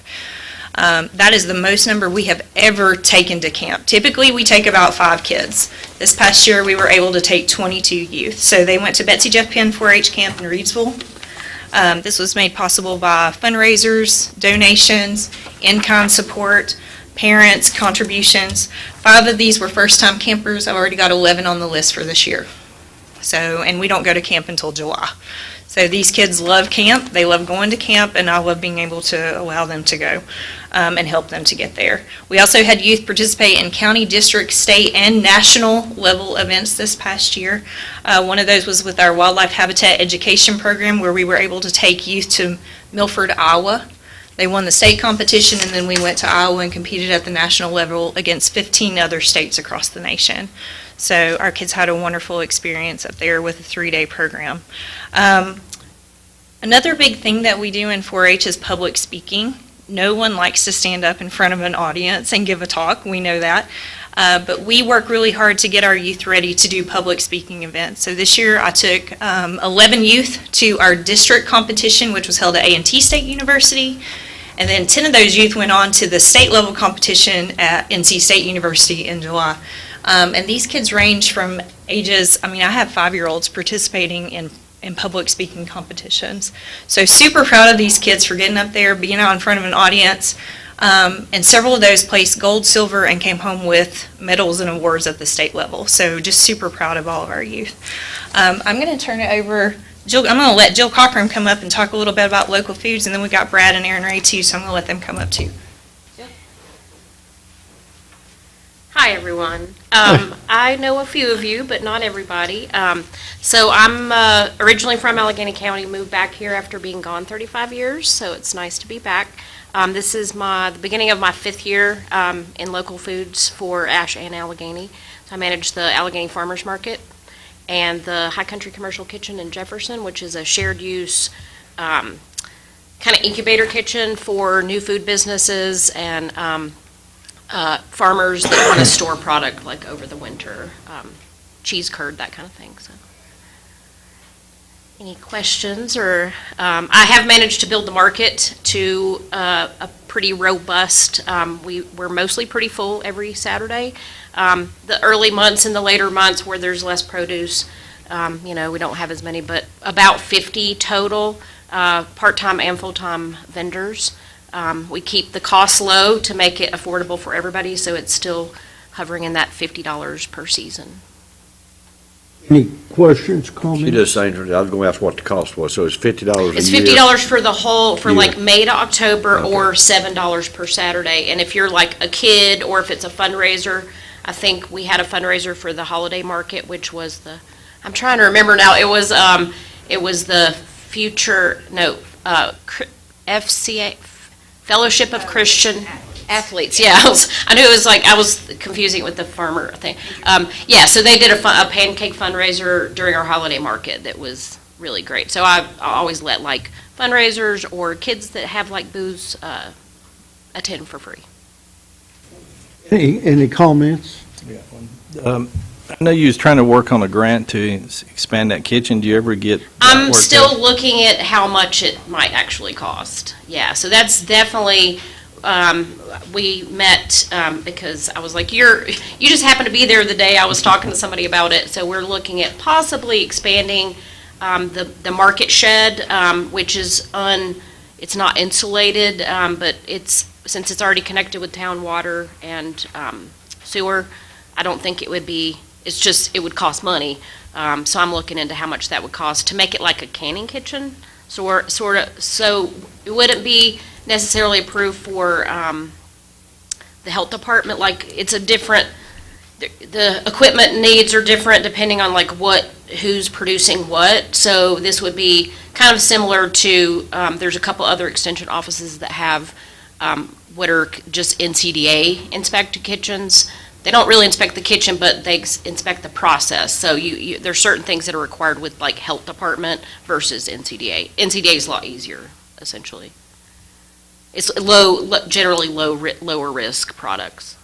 That is the most number we have ever taken to camp. Typically, we take about 5 kids. This past year, we were able to take 22 youth. So they went to Betsy Jeff Penn 4-H camp in Reedsville. This was made possible by fundraisers, donations, in-kind support, parents, contributions. 5 of these were first-time campers. I've already got 11 on the list for this year. So, and we don't go to camp until July. So these kids love camp, they love going to camp, and I love being able to allow them to go and help them to get there. We also had youth participate in county, district, state, and national level events this past year. One of those was with our wildlife habitat education program, where we were able to take youth to Milford, Iowa. They won the state competition, and then we went to Iowa and competed at the national level against 15 other states across the nation. So our kids had a wonderful experience up there with a 3-day program. Another big thing that we do in 4-H is public speaking. No one likes to stand up in front of an audience and give a talk, we know that. But we work really hard to get our youth ready to do public speaking events. So this year I took 11 youth to our district competition, which was held at A&T State University. And then 10 of those youth went on to the state level competition at NC State University in July. And these kids range from ages, I have 5-year-olds participating in public speaking competitions. So super proud of these kids for getting up there, being out in front of an audience. And several of those placed gold, silver, and came home with medals and awards at the state level. So just super proud of all of our youth. I'm going to turn it over. I'm going to let Jill Cochran come up and talk a little bit about local foods, and then we've got Brad and Aaron Ray too, so I'm going to let them come up too. Hi, everyone. I know a few of you, but not everybody. So I'm originally from Alleghany County, moved back here after being gone 35 years, so it's nice to be back. This is the beginning of my 5th year in local foods for Ashe and Alleghany. I manage the Alleghany Farmers Market and the High Country Commercial Kitchen in Jefferson, which is a shared use kind of incubator kitchen for new food businesses and farmers that want to store product like over the winter, cheese curd, that kind of thing. So, any questions? Or I have managed to build the market to a pretty robust. We're mostly pretty full every Saturday. The early months and the later months where there's less produce, we don't have as many, but about 50 total part-time and full-time vendors. We keep the costs low to make it affordable for everybody, so it's still hovering in that $50 per season. Any questions, comments? She just saying, I was going to ask what the cost was, so it's $50 a year? It's $50 for the whole, for Yeah. like May to October, Okay. or $7 per Saturday. And if you're like a kid, or if it's a fundraiser, I think we had a fundraiser for the holiday market, which was I'm trying to remember now, it was the FCA, Fellowship of Christian Athletes. Yeah, I knew it was I was confusing it with the farmer thing. So they did a pancake fundraiser during our holiday market that was really great. So I always let fundraisers or kids that have booze attend for free. Any comments? I know you was trying to work on a grant to expand that kitchen. Do you ever get that I'm worked still out? looking at how much it might actually cost. Yeah, so that's definitely, we met because I was like, you just happened to be there the day I was talking to somebody about it. So we're looking at possibly expanding the market shed, which is it's not insulated, but since it's already connected with town water and sewer, I don't think it would be. It would cost money, so I'm looking into how much that would cost to make it like a canning kitchen, so it wouldn't be necessarily approved for the health department. It's a different, the equipment needs are different depending on who's producing what, so this would be kind of similar to, there's a couple other extension offices that have what are just NCDA inspected kitchens. They don't really inspect the kitchen, but they inspect the process. So there's certain things that are required with health department versus NCDA. NCDA is a lot easier, essentially. It's generally lower risk products.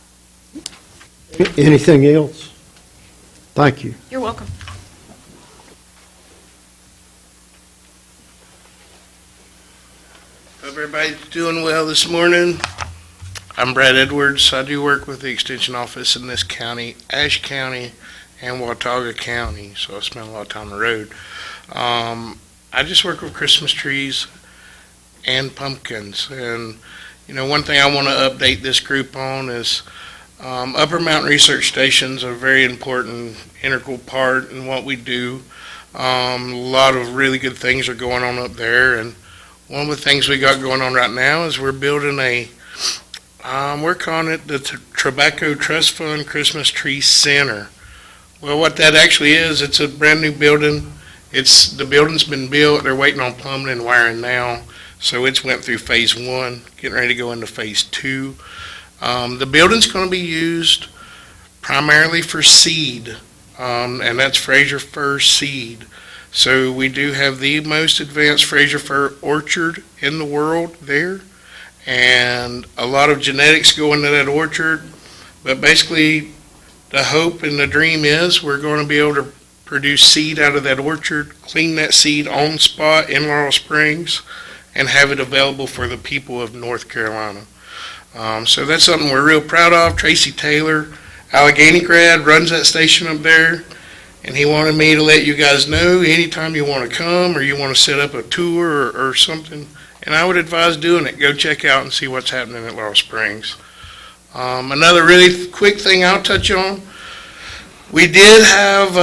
Anything else? Thank you. You're welcome. Hope everybody's doing well this morning. I'm Brad Edwards. I do work with the Extension Office in this county, Ashe County, and Watauga County, so I spend a lot of time on the road. I just work with Christmas trees and pumpkins, and one thing I want to update this group on is Upper Mountain Research Station's a very important, integral part in what we do. A lot of really good things are going on up there, and one of the things we got going on right now is we're building we're calling it the Tobacco Trust Fund Christmas Tree Center. Well, what that actually is, it's a brand new building. The building's been built, they're waiting on plumbing and wiring now, so it's went through phase 1, getting ready to go into phase 2. The building's going to be used primarily for seed, and that's Fraser fir seed. So we do have the most advanced Fraser fir orchard in the world there, and a lot of genetics go into that orchard. But basically, the hope and the dream is we're going to be able to produce seed out of that orchard, clean that seed on spot in Laurel Springs, and have it available for the people of North Carolina. So that's something we're real proud of. Tracy Taylor, Alleghany grad, runs that station up there, and he wanted me to let you guys know anytime you want to come or you want to set up a tour or something, and I would advise doing it. Go check out and see what's happening at Laurel Springs. Another really quick thing I'll touch on, we did have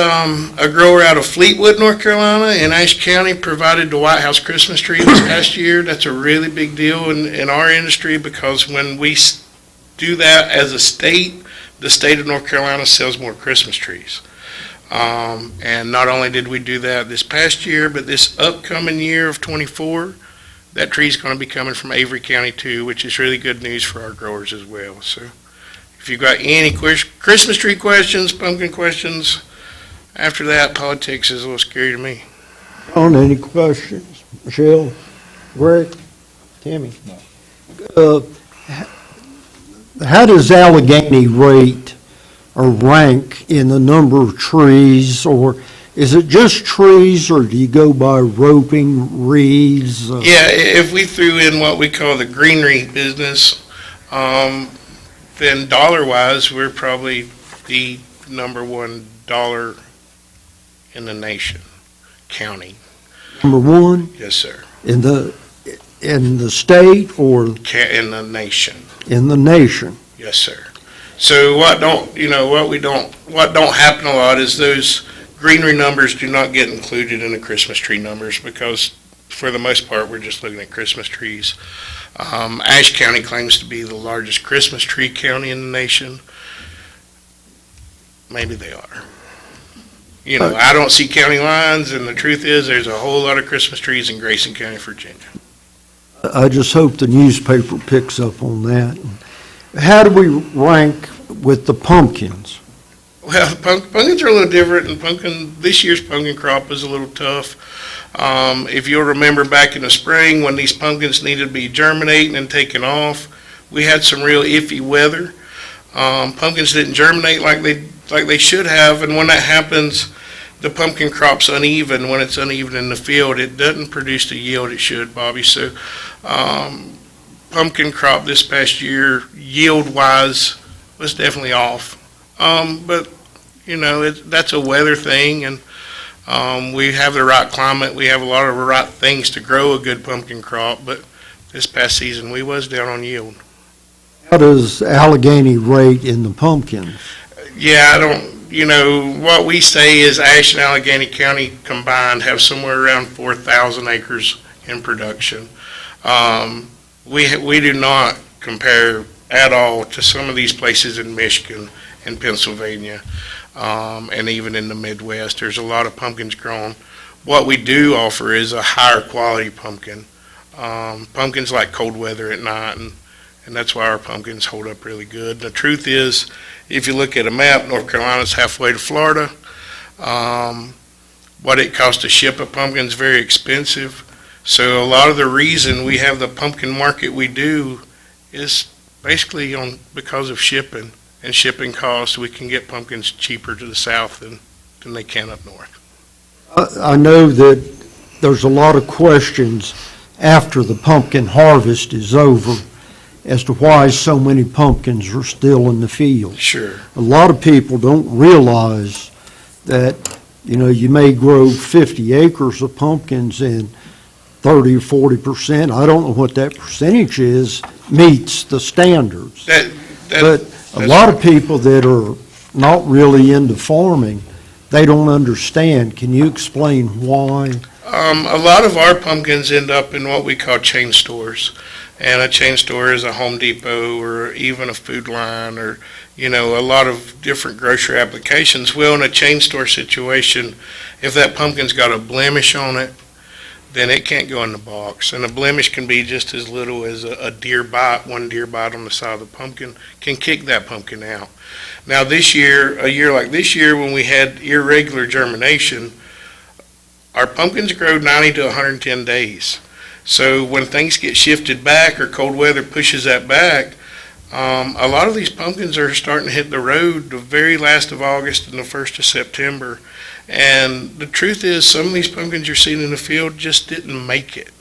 a grower out of Fleetwood, North Carolina, in Ashe County provided the White House Christmas tree this past year. That's a really big deal in our industry, because when we do that as a state, the state of North Carolina sells more Christmas trees. And not only did we do that this past year, but this upcoming year of 24, that tree's going to be coming from Avery County too, which is really good news for our growers as well. So if you've got any Christmas tree questions, pumpkin questions, after that, politics is a little scary to me. On any questions? Michelle? Greg? Tammy? How does Alleghany rate or rank in the number of trees, or is it just trees, or do you go by roping, reeds? Yeah, if we threw in what we call the greenery business, then dollar-wise, we're probably the number one dollar in the nation, county. Number one? Yes, sir. In the state or? In the nation. In the nation. Yes, sir. So what don't happen a lot is those greenery numbers do not get included in the Christmas tree numbers, because for the most part, we're just looking at Christmas trees. Ashe County claims to be the largest Christmas tree county in the nation. Maybe they are. I don't see county lines, and the truth is there's a whole lot of Christmas trees in Grayson County, Virginia. I just hope the newspaper picks up on that. How do we rank with the pumpkins? Well, pumpkins are a little different, and this year's pumpkin crop is a little tough. If you'll remember back in the spring when these pumpkins needed to be germinating and taking off, we had some real iffy weather. Pumpkins didn't germinate like they should have, and when that happens, the pumpkin crop's uneven. When it's uneven in the field, it doesn't produce the yield it should, Bobby. So pumpkin crop this past year, yield-wise, was definitely off. But, that's a weather thing, and we have the right climate. We have a lot of the right things to grow a good pumpkin crop, but this past season, we was down on yield. How does Alleghany rate in the pumpkins? Yeah, what we say is Ashe and Alleghany County combined have somewhere around 4,000 acres in production. We do not compare at all to some of these places in Michigan and Pennsylvania, and even in the Midwest. There's a lot of pumpkins grown. What we do offer is a higher quality pumpkin. Pumpkins like cold weather at night, and that's why our pumpkins hold up really good. The truth is, if you look at a map, North Carolina's halfway to Florida. What it costs to ship a pumpkin is very expensive. So a lot of the reason we have the pumpkin market we do is basically because of shipping and shipping costs. We can get pumpkins cheaper to the south than they can up north. I know that there's a lot of questions after the pumpkin harvest is over as to why so many pumpkins are still in the field. Sure. A lot of people don't realize that, you may grow 50 acres of pumpkins and 30 or 40%, I don't know what that percentage is, meets the standards. But A lot of people that are not really into farming, they don't understand. Can you explain why? A lot of our pumpkins end up in what we call chain stores. And a chain store is a Home Depot or even a Food Line or, a lot of different grocery applications. Well, in a chain store situation, if that pumpkin's got a blemish on it, then it can't go in the box. And a blemish can be just as little as a deer bite. One deer bite on the side of the pumpkin can kick that pumpkin out. Now this year, a year like this year when we had irregular germination, our pumpkins grow 90 to 110 days. So when things get shifted back or cold weather pushes that back, a lot of these pumpkins are starting to hit the road the very last of August and the 1st of September. And the truth is, some of these pumpkins you're seeing in the field just didn't make it.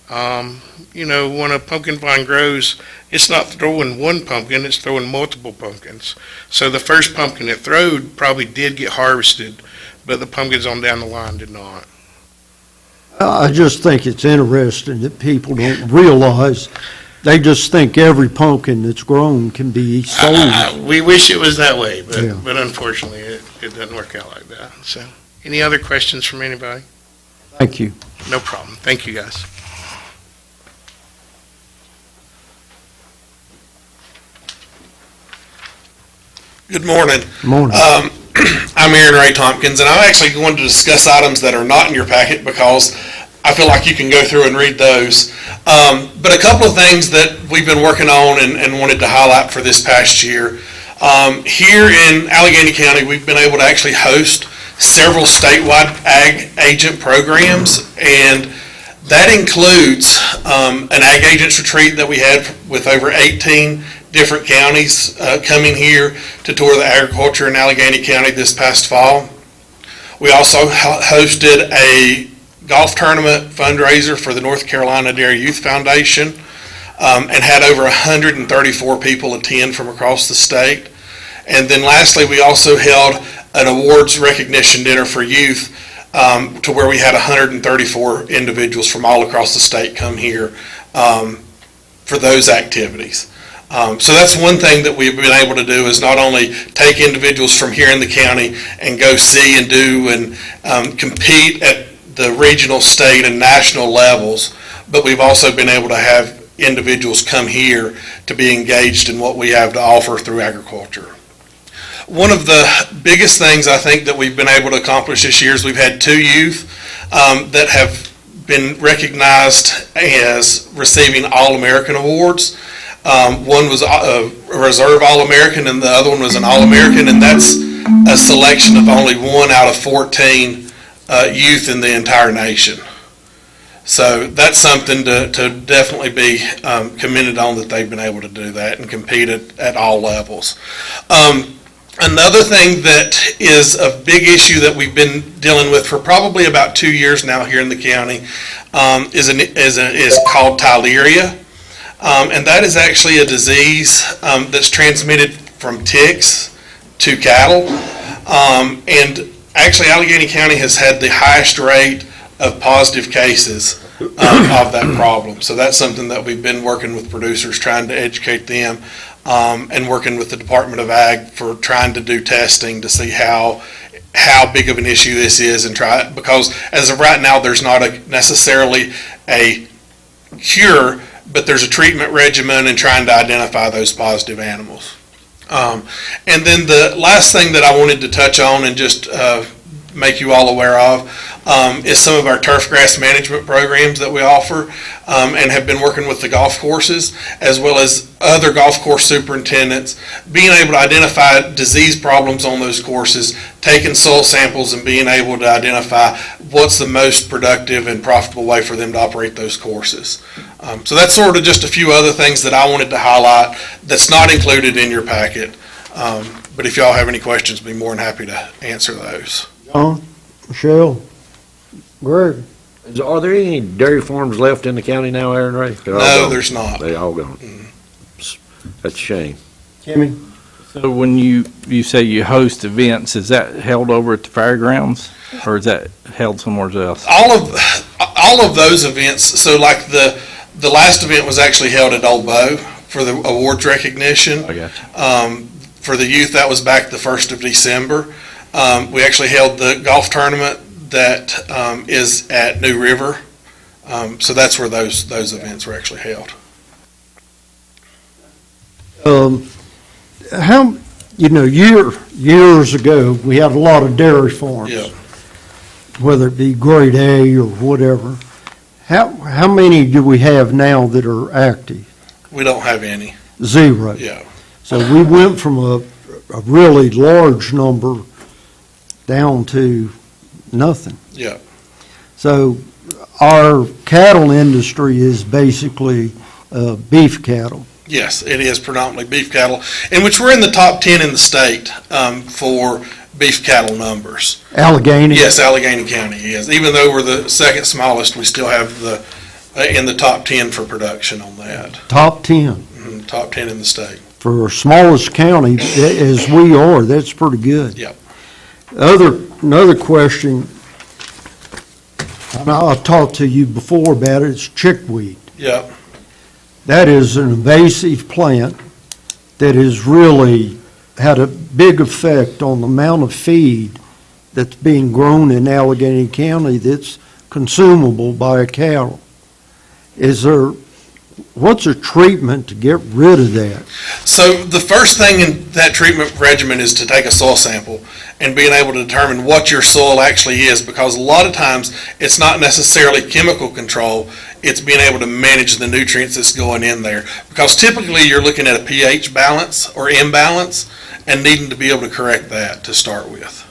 When a pumpkin vine grows, it's not throwing one pumpkin, it's throwing multiple pumpkins. So the first pumpkin it throwed probably did get harvested, but the pumpkins on down the line did not. I just think it's interesting that people don't realize, they just think every pumpkin that's grown can be sold. We wish it was that way, but, Yeah. but unfortunately it doesn't work out like that. So, any other questions from anybody? Thank you. No problem. Thank you, guys. Good morning. Morning. I'm Aaron Ray Tompkins, and I'm actually going to discuss items that are not in your packet because I feel like you can go through and read those. But a couple of things that we've been working on and wanted to highlight for this past year. Here in Alleghany County, we've been able to actually host several statewide ag agent programs, and that includes an ag agents retreat that we had with over 18 different counties coming here to tour the agriculture in Alleghany County this past fall. We also hosted a golf tournament fundraiser for the North Carolina Dairy Youth Foundation and had over 134 people attend from across the state. And then lastly, we also held an awards recognition dinner for youth to where we had 134 individuals from all across the state come here for those activities. So that's one thing that we've been able to do is not only take individuals from here in the county and go see and do and compete at the regional, state, and national levels, but we've also been able to have individuals come here to be engaged in what we have to offer through agriculture. One of the biggest things I think that we've been able to accomplish this year is we've had 2 youth that have been recognized as receiving All-American awards. One was a Reserve All-American and the other one was an All-American, and that's a selection of only 1 out of 14 youth in the entire nation. So that's something to definitely be commended on, that they've been able to do that and compete at all levels. Another thing that is a big issue that we've been dealing with for probably about 2 years now here in the county is called Tyleria. And that is actually a disease that's transmitted from ticks to cattle. And actually, Alleghany County has had the highest rate of positive cases of that problem. So that's something that we've been working with producers, trying to educate them, and working with the Department of Ag for trying to do testing to see how big of an issue this is, and try it, because as of right now, there's not necessarily a cure, but there's a treatment regimen and trying to identify those positive animals. And then the last thing that I wanted to touch on and just make you all aware of is some of our turf grass management programs that we offer, and have been working with the golf courses as well as other golf course superintendents, being able to identify disease problems on those courses, taking soil samples and being able to identify what's the most productive and profitable way for them to operate those courses. So that's sort of just a few other things that I wanted to highlight that's not included in your packet. But if y'all have any questions, I'd be more than happy to answer those. John, Michelle, Greg. Are there any dairy farms left in the county now, Aaron Ray? No, there's not. They all gone. That's a shame. Kimmy? So when you say you host events, is that held over at the fairgrounds, or is that held somewhere else? All of those events, so like the last event was actually held at Old Bow for the awards recognition. I got you. For the youth, that was back the 1st of December. We actually held the golf tournament that is at New River. So that's where those events were actually held. How, years ago, we had a lot of dairy farms. Yeah. Whether it be grade A or whatever. How many do we have now that are active? We don't have any. Zero. Yeah. So we went from a really large number down to nothing. Yeah. So our cattle industry is basically beef cattle. Yes, it is predominantly beef cattle, in which we're in the top 10 in the state for beef cattle numbers. Alleghany? Yes, Alleghany County is. Even though we're the second smallest, we still have in the top 10 for production on that. Top 10. Mhm, top 10 in the state. For our smallest county, as we are, that's pretty good. Yep. Another question, and I've talked to you before about it, it's chickweed. Yep. That is an invasive plant that has really had a big effect on the amount of feed that's being grown in Alleghany County that's consumable by a cow. What's a treatment to get rid of that? So the first thing in that treatment regimen is to take a soil sample and being able to determine what your soil actually is, because a lot of times it's not necessarily chemical control, it's being able to manage the nutrients that's going in there. Because typically you're looking at a pH balance or imbalance and needing to be able to correct that to start with.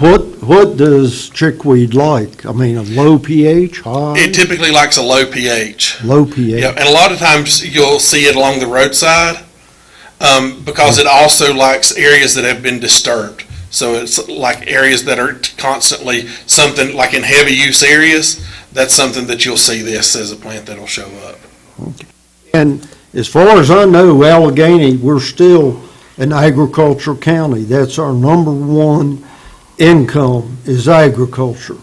What does chickweed like? I mean, a low pH, high? It typically likes a low pH. Low pH. Yeah, and a lot of times you'll see it along the roadside because it also likes areas that have been disturbed. So it's like areas that are constantly something like in heavy use areas. That's something that you'll see this as a plant that'll show up. Okay. And as far as I know, Alleghany, we're still an agricultural county. That's our number one income is agriculture.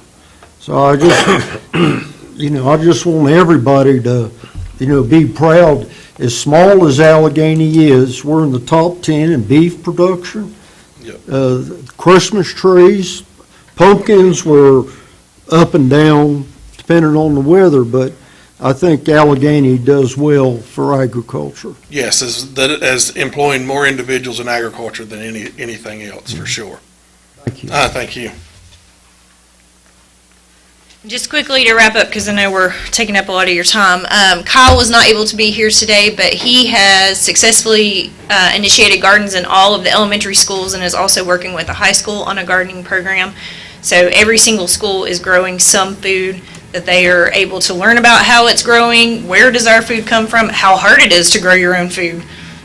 So I just, I just want everybody to, be proud. As small as Alleghany is, we're in the top 10 in beef production. Yep. Christmas trees, pumpkins were up and down depending on the weather, but I think Alleghany does well for agriculture. Yes, as employing more individuals in agriculture than anything else, for sure. Thank you. Thank you. Just quickly to wrap up, because I know we're taking up a lot of your time. Kyle was not able to be here today, but he has successfully initiated gardens in all of the elementary schools and is also working with the high school on a gardening program. So every single school is growing some food that they are able to learn about how it's growing, where does our food come from, how hard it is to grow your own food.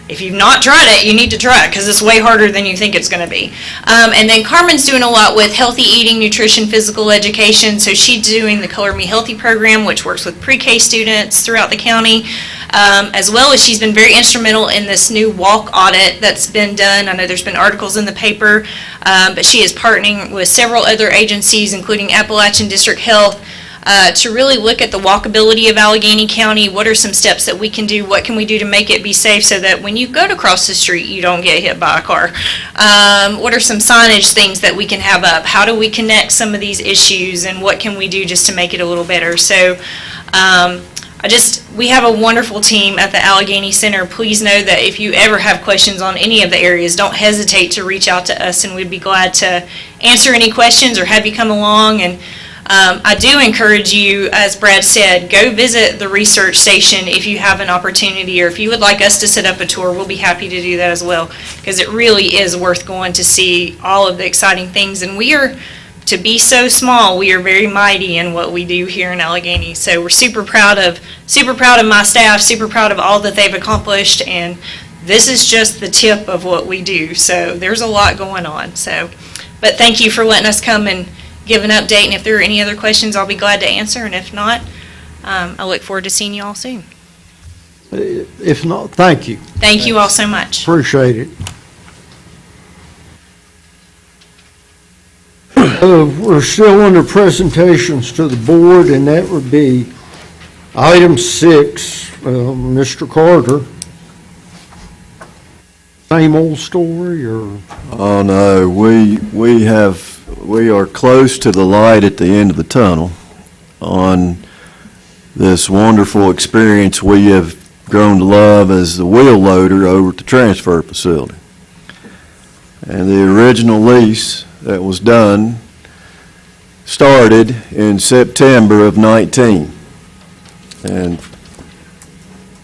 If you've not tried it, you need to try it because it's way harder than you think it's going to be. And then Carmen's doing a lot with healthy eating, nutrition, physical education. So she's doing the Color Me Healthy program, which works with pre-K students throughout the county, as well as she's been very instrumental in this new walk audit that's been done. I know there's been articles in the paper, but she is partnering with several other agencies, including Appalachian District Health, to really look at the walkability of Alleghany County. What are some steps that we can do? What can we do to make it be safe so that when you go to cross the street, you don't get hit by a car? What are some signage things that we can have up? How do we connect some of these issues, and what can we do just to make it a little better? So we have a wonderful team at the Alleghany Center. Please know that if you ever have questions on any of the areas, don't hesitate to reach out to us, and we'd be glad to answer any questions or have you come along. And I do encourage you, as Brad said, go visit the research station if you have an opportunity, or if you would like us to set up a tour, we'll be happy to do that as well, because it really is worth going to see all of the exciting things. And we are, to be so small, we are very mighty in what we do here in Alleghany. So we're super proud of my staff, super proud of all that they've accomplished, and this is just the tip of what we do. So there's a lot going on. But thank you for letting us come and give an update, and if there are any other questions, I'll be glad to answer, and if not, I look forward to seeing you all soon. If not, thank you. Thank you all so much. Appreciate it. We're still under presentations to the board, and that would be item 6, Mr. Carter. Same old story, or? Oh, no, we are close to the light at the end of the tunnel on this wonderful experience we have grown to love as the wheel loader over at the transfer facility. And the original lease that was done started in September of 19. And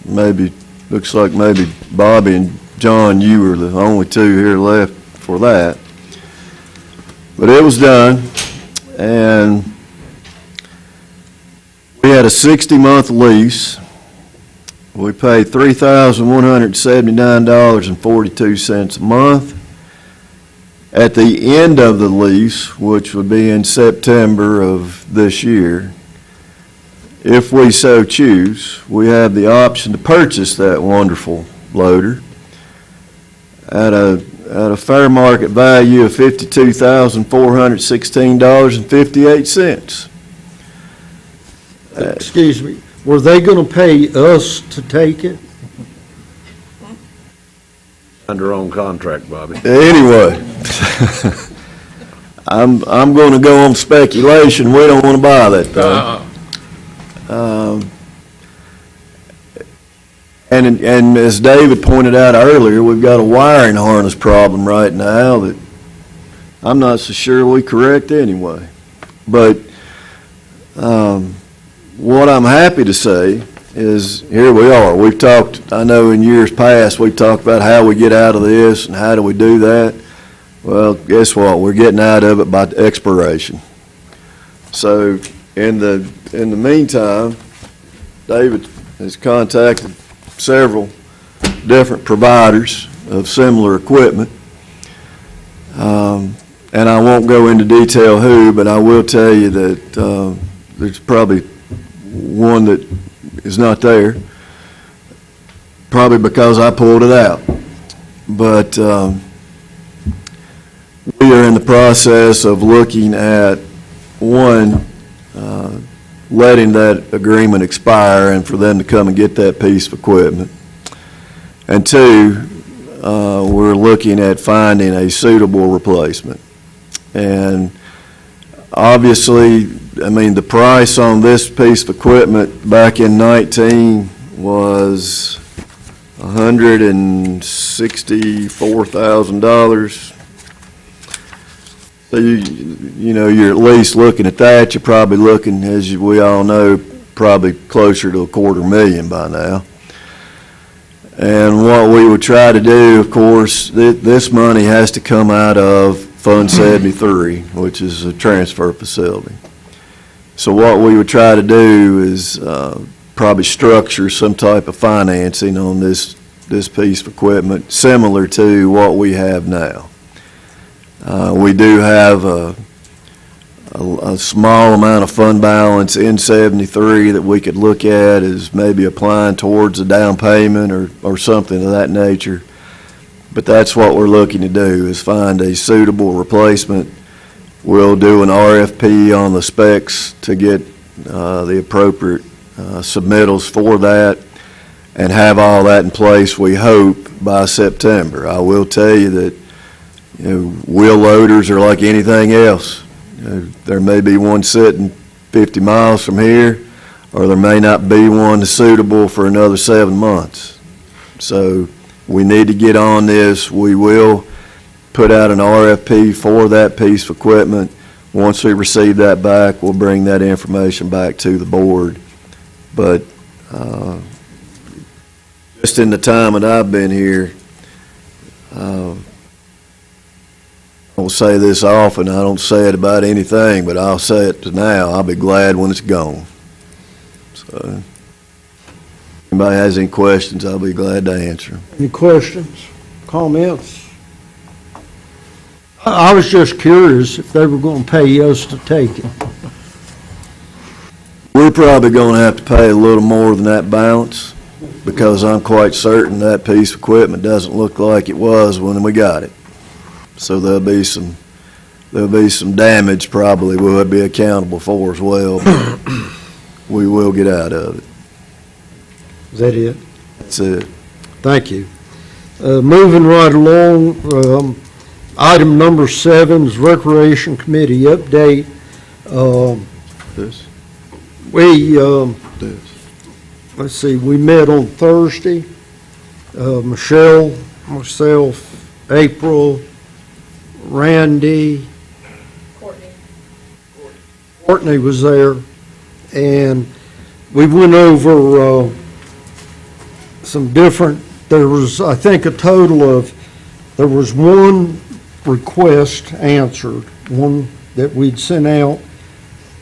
looks like maybe Bobby and John, you were the only two here left for that. But it was done, and we had a 60-month lease. We paid $3,179.42 a month. At the end of the lease, which would be in September of this year, if we so choose, we have the option to purchase that wonderful loader at a fair market value of $52,416.58. Excuse me, were they going to pay us to take it? Under own contract, Bobby. Anyway, I'm going to go on speculation. We don't want to buy that thing. And as David pointed out earlier, we've got a wiring harness problem right now that I'm not so sure we correct anyway. But what I'm happy to say is here we are. We've talked, I know in years past, we've talked about how we get out of this and how do we do that. Well, guess what? We're getting out of it by expiration. So in the meantime, David has contacted several different providers of similar equipment. And I won't go into detail who, but I will tell you that there's probably one that is not there, probably because I pulled it out. But we are in the process of looking at, one, letting that agreement expire and for them to come and get that piece of equipment. And two, we're looking at finding a suitable replacement. And obviously, I mean, the price on this piece of equipment back in 19 was $164,000. So you know, you're at least looking at that. You're probably looking, as we all know, probably closer to $250,000 by now. And what we would try to do, of course, this money has to come out of Fund 73, which is a transfer facility. So what we would try to do is probably structure some type of financing on this piece of equipment similar to what we have now. We do have a small amount of fund balance in 73 that we could look at as maybe applying towards a down payment or something of that nature. But that's what we're looking to do, is find a suitable replacement. We'll do an RFP on the specs to get the appropriate submittals for that and have all that in place, we hope, by September. I will tell you that wheel loaders are like anything else. There may be one sitting 50 miles from here, or there may not be one suitable for another 7 months. So we need to get on this. We will put out an RFP for that piece of equipment. Once we receive that back, we'll bring that information back to the board. But just in the time that I've been here, I don't say this often, I don't say it about anything, but I'll say it now, I'll be glad when it's gone. So, if anybody has any questions, I'll be glad to answer them. Any questions, comments? I was just curious if they were going to pay us to take it. We're probably going to have to pay a little more than that balance, because I'm quite certain that piece of equipment doesn't look like it was when we got it. So there'll be some damage probably we'll be accountable for as well, but we will get out of it. Is that it? That's it. Thank you. Moving right along, item number 7 is Recreation Committee update. This, We, this. let's see, we met on Thursday. Michelle, myself, April, Randy. Courtney was there, and we went over some different, there was, I think, a total of, there was one request answered, one that we'd sent out,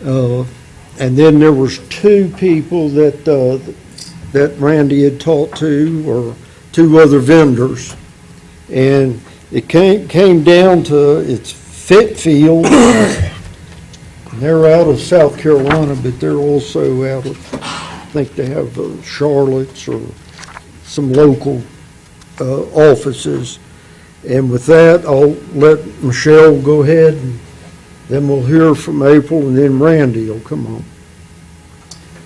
and then there was 2 people that Randy had talked to, or 2 other vendors, and it came down to, it's Fit Field. They're out of South Carolina, but they're also out of, I think they have Charlotte's or some local offices. And with that, I'll let Michelle go ahead, and then we'll hear from April, and then Randy will come on.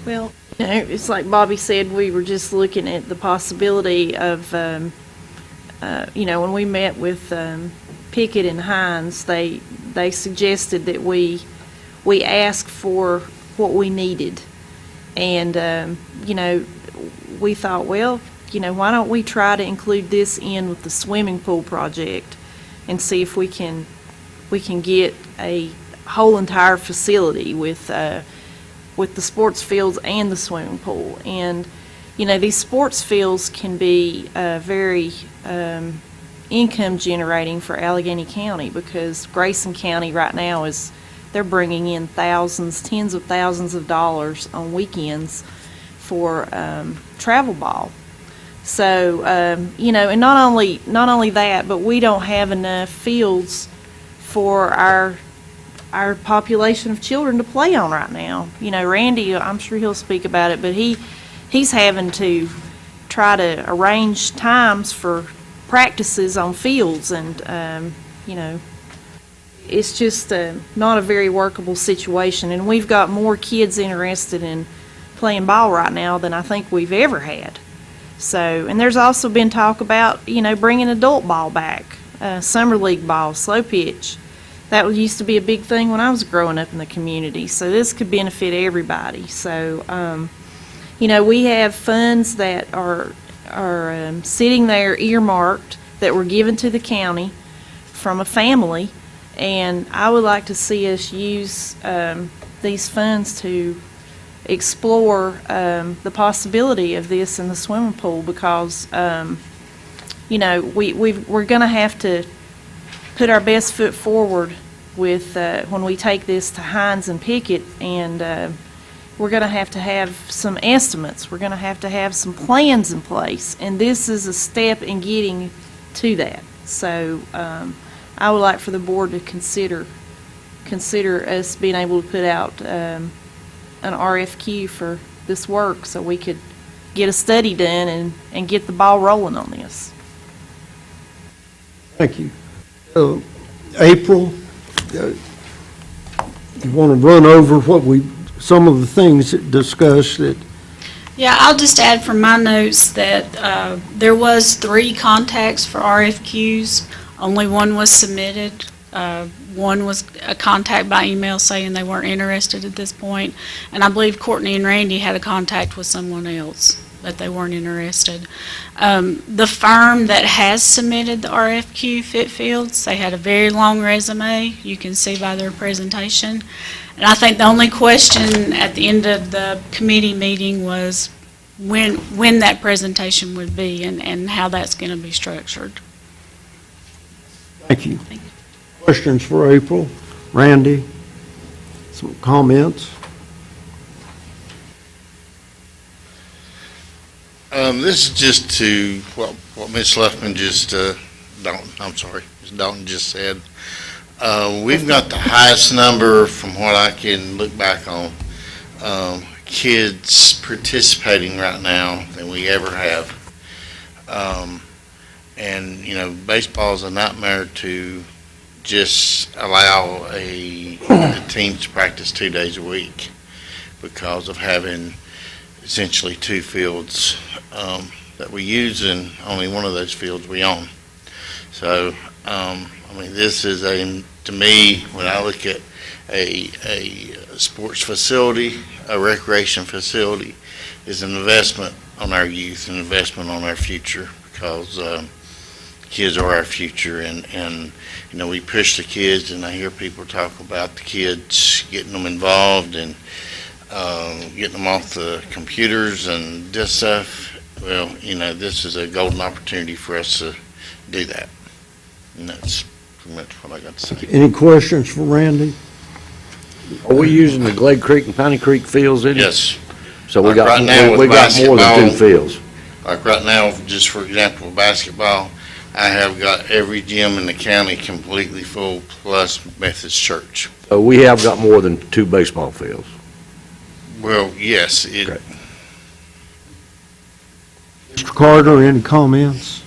Well, you know, it's like Bobby said, we were just looking at the possibility of, you know, when we met with Pickett and Hines, they suggested that we ask for what we needed. And, you know, we thought, well, you know, why don't we try to include this in with the swimming pool project and see if we can get a whole entire facility with the sports fields and the swimming pool. And, you know, these sports fields can be very income generating for Alleghany County, because Grayson County right now they're bringing in thousands, tens of thousands of dollars on weekends for travel ball. So, you know, and not only that, but we don't have enough fields for our population of children to play on right now. You know, Randy, I'm sure he'll speak about it, but he's having to try to arrange times for practices on fields, and, you know, it's just not a very workable situation. And we've got more kids interested in playing ball right now than I think we've ever had. So, and there's also been talk about, you know, bringing adult ball back, summer league ball, slow pitch. That used to be a big thing when I was growing up in the community. So this could benefit everybody. So, you know, we have funds that are sitting there earmarked that were given to the county from a family, and I would like to see us use these funds to explore the possibility of this in the swimming pool, because you know, we're going to have to put our best foot forward with when we take this to Hines and Pickett, and we're going to have some estimates. We're going to have some plans in place, and this is a step in getting to that. So I would like for the board to consider us being able to put out an RFQ for this work, so we could get a study done and get the ball rolling on this. Thank you. April, you want to run over some of the things that discussed that? Yeah, I'll just add from my notes that there was 3 contacts for RFQs. Only one was submitted. One was a contact by email saying they weren't interested at this point. And I believe Courtney and Randy had a contact with someone else that they weren't interested. The firm that has submitted the RFQ, Fit Fields, they had a very long resume. You can see by their presentation. And I think the only question at the end of the committee meeting was when that presentation would be and how that's going to be structured. Thank you. Questions for April? Randy? Some comments? This is just to what Ms. Luffman Ms. Dalton just said. We've got the highest number from what I can look back on, kids participating right now than we ever have. And, you know, baseball is a nightmare to just allow the teams to practice 2 days a week because of having essentially 2 fields. that we use, and only one of those fields we own. So, this is to me, when I look at a sports facility, a recreation facility, is an investment on our youth, an investment on our future, because kids are our future, and we push the kids, and I hear people talk about the kids, getting them involved and getting them off the computers and this stuff. Well, this is a golden opportunity for us to do that, and that's pretty much what I got to say. Any questions for Randy? Are we using the Glade Creek and Piney Creek fields in it? Yes. So we Like got, right now with we got more than two basketball. fields. Like right now, just for example, basketball, I have got every gym in the county completely full, plus Methodist Church. So we have got more than two baseball fields. Well, yes, Okay. Mr. Carter, any comments?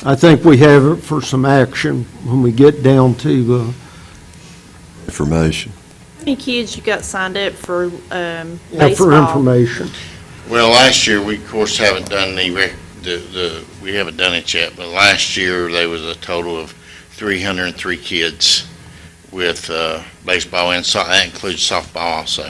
I think we have it for some action when we get down to Information. How many kids you got signed up for for baseball? information. Well, last year, we of course haven't done we haven't done it yet, but last year there was a total of 303 kids with baseball, and that includes softball also.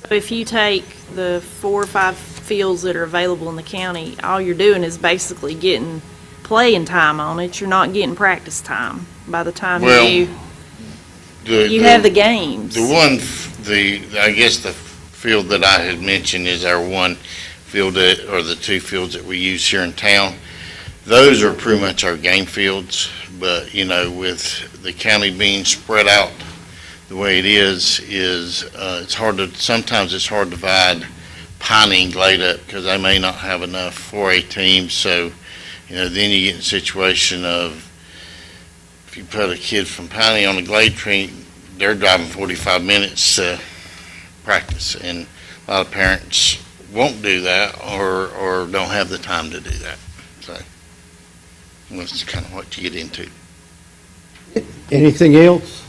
So if you take the 4 or 5 fields that are available in the county, all you're doing is basically getting playing time on it. You're not getting practice time by the time Well, you have the games. I guess the field that I had mentioned is our one field or the two fields that we use here in town. Those are pretty much our game fields, but with the county being spread out the way it is sometimes it's hard to divide Piney and Glade up, because they may not have enough 4A teams. So then you get in a situation of, if you put a kid from Piney on the Glade train, they're driving 45 minutes to practice, and a lot of parents won't do that or don't have the time to do that. So that's kind of what you get into. Anything else?